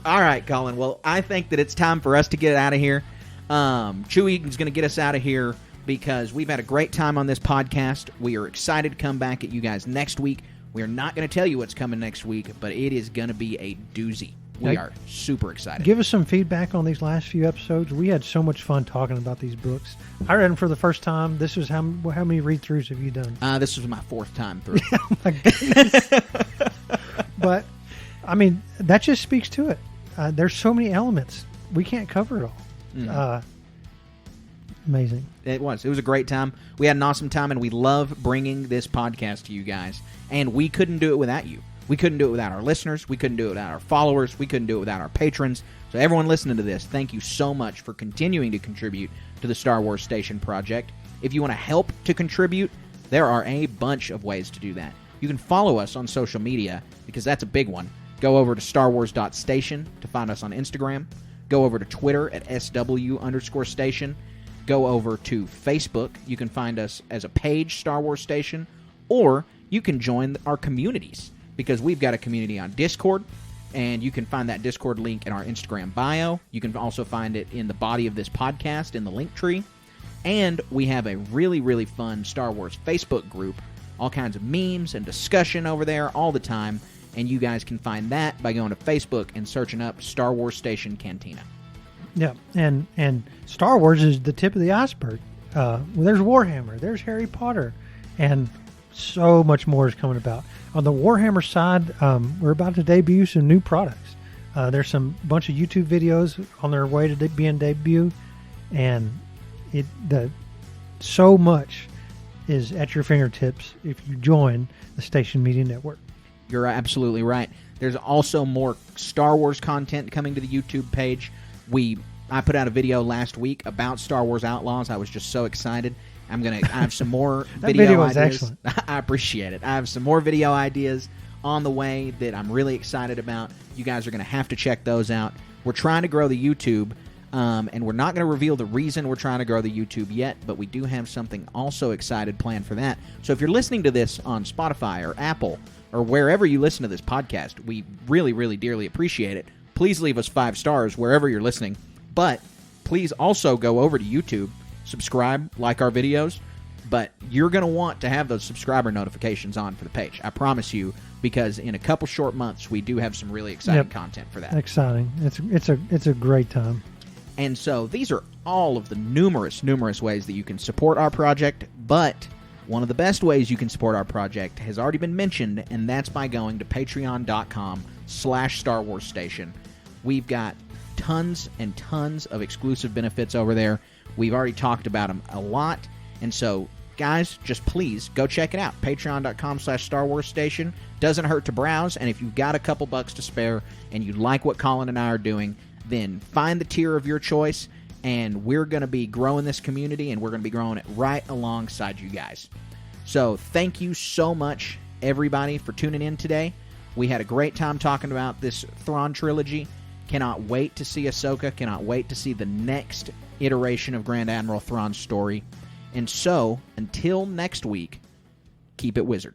All right, Colin. Well, I think that it's time for us to get out of here. Chewie is going to get us out of here because we've had a great time on this podcast. We are excited to come back at you guys next week. We are not going to tell you what's coming next week, but it is going to be a doozy. We are super excited. Give us some feedback on these last few episodes. We had so much fun talking about these books. I read them for the first time. This was how many read-throughs have you done? This was my fourth time through. Oh my goodness. But, I mean, that just speaks to it. There's so many elements. We can't cover it all. Amazing. It was a great time. We had an awesome time, and we love bringing this podcast to you guys. And we couldn't do it without you. We couldn't do it without our listeners. We couldn't do it without our followers. We couldn't do it without our patrons. So everyone listening to this, thank you so much for continuing to contribute to the Star Wars Station project. If you want to help to contribute, there are a bunch of ways to do that. You can follow us on social media, because that's a big one. Go over to starwars.station to find us on Instagram. Go over to Twitter at SW_station. Go over to Facebook. You can find us as a page, Star Wars Station. Or you can join our communities, because we've got a community on Discord, and you can find that Discord link in our Instagram bio. You can also find it in the body of this podcast in the link tree. And we have a really, really fun Star Wars Facebook group. All kinds of memes and discussion over there all the time. And you guys can find that by going to Facebook and searching up Star Wars Station Cantina. Yeah, and Star Wars is the tip of the iceberg. There's Warhammer, there's Harry Potter, and so much more is coming about. On the Warhammer side, we're about to debut some new products. There's some bunch of YouTube videos on their way to being debuted, and so much is at your fingertips if you join the Station Media Network. You're absolutely right. There's also more Star Wars content coming to the YouTube page. I put out a video last week about Star Wars Outlaws. I was just so excited. I have some more video was ideas. Excellent. I appreciate it. I have some more video ideas on the way that I'm really excited about. You guys are going to have to check those out. We're trying to grow the YouTube, and we're not going to reveal the reason we're trying to grow the YouTube yet, but we do have something also excited planned for that. So if you're listening to this on Spotify or Apple or wherever you listen to this podcast, we really, really dearly appreciate it. Please leave us 5 stars wherever you're listening. But please also go over to YouTube, subscribe, like our videos. But you're going to want to have those subscriber notifications on for the page. I promise you, because in a couple short months, we do have some really exciting content for that. Exciting. It's a great time. And so these are all of the numerous ways that you can support our project. But one of the best ways you can support our project has already been mentioned, and that's by going to patreon.com/Star Wars Station. We've got tons and tons of exclusive benefits over there. We've already talked about them a lot. And so, guys, just please go check it out. Patreon.com/Star Wars Station. Doesn't hurt to browse. And if you've got a couple bucks to spare and you like what Colin and I are doing, then find the tier of your choice. And we're going to be growing this community, and we're going to be growing it right alongside you guys. So thank you so much, everybody, for tuning in today. We had a great time talking about this Thrawn trilogy. Cannot wait to see Ahsoka. Cannot wait to see the next iteration of Grand Admiral Thrawn's story. And so, until next week, keep it wizard.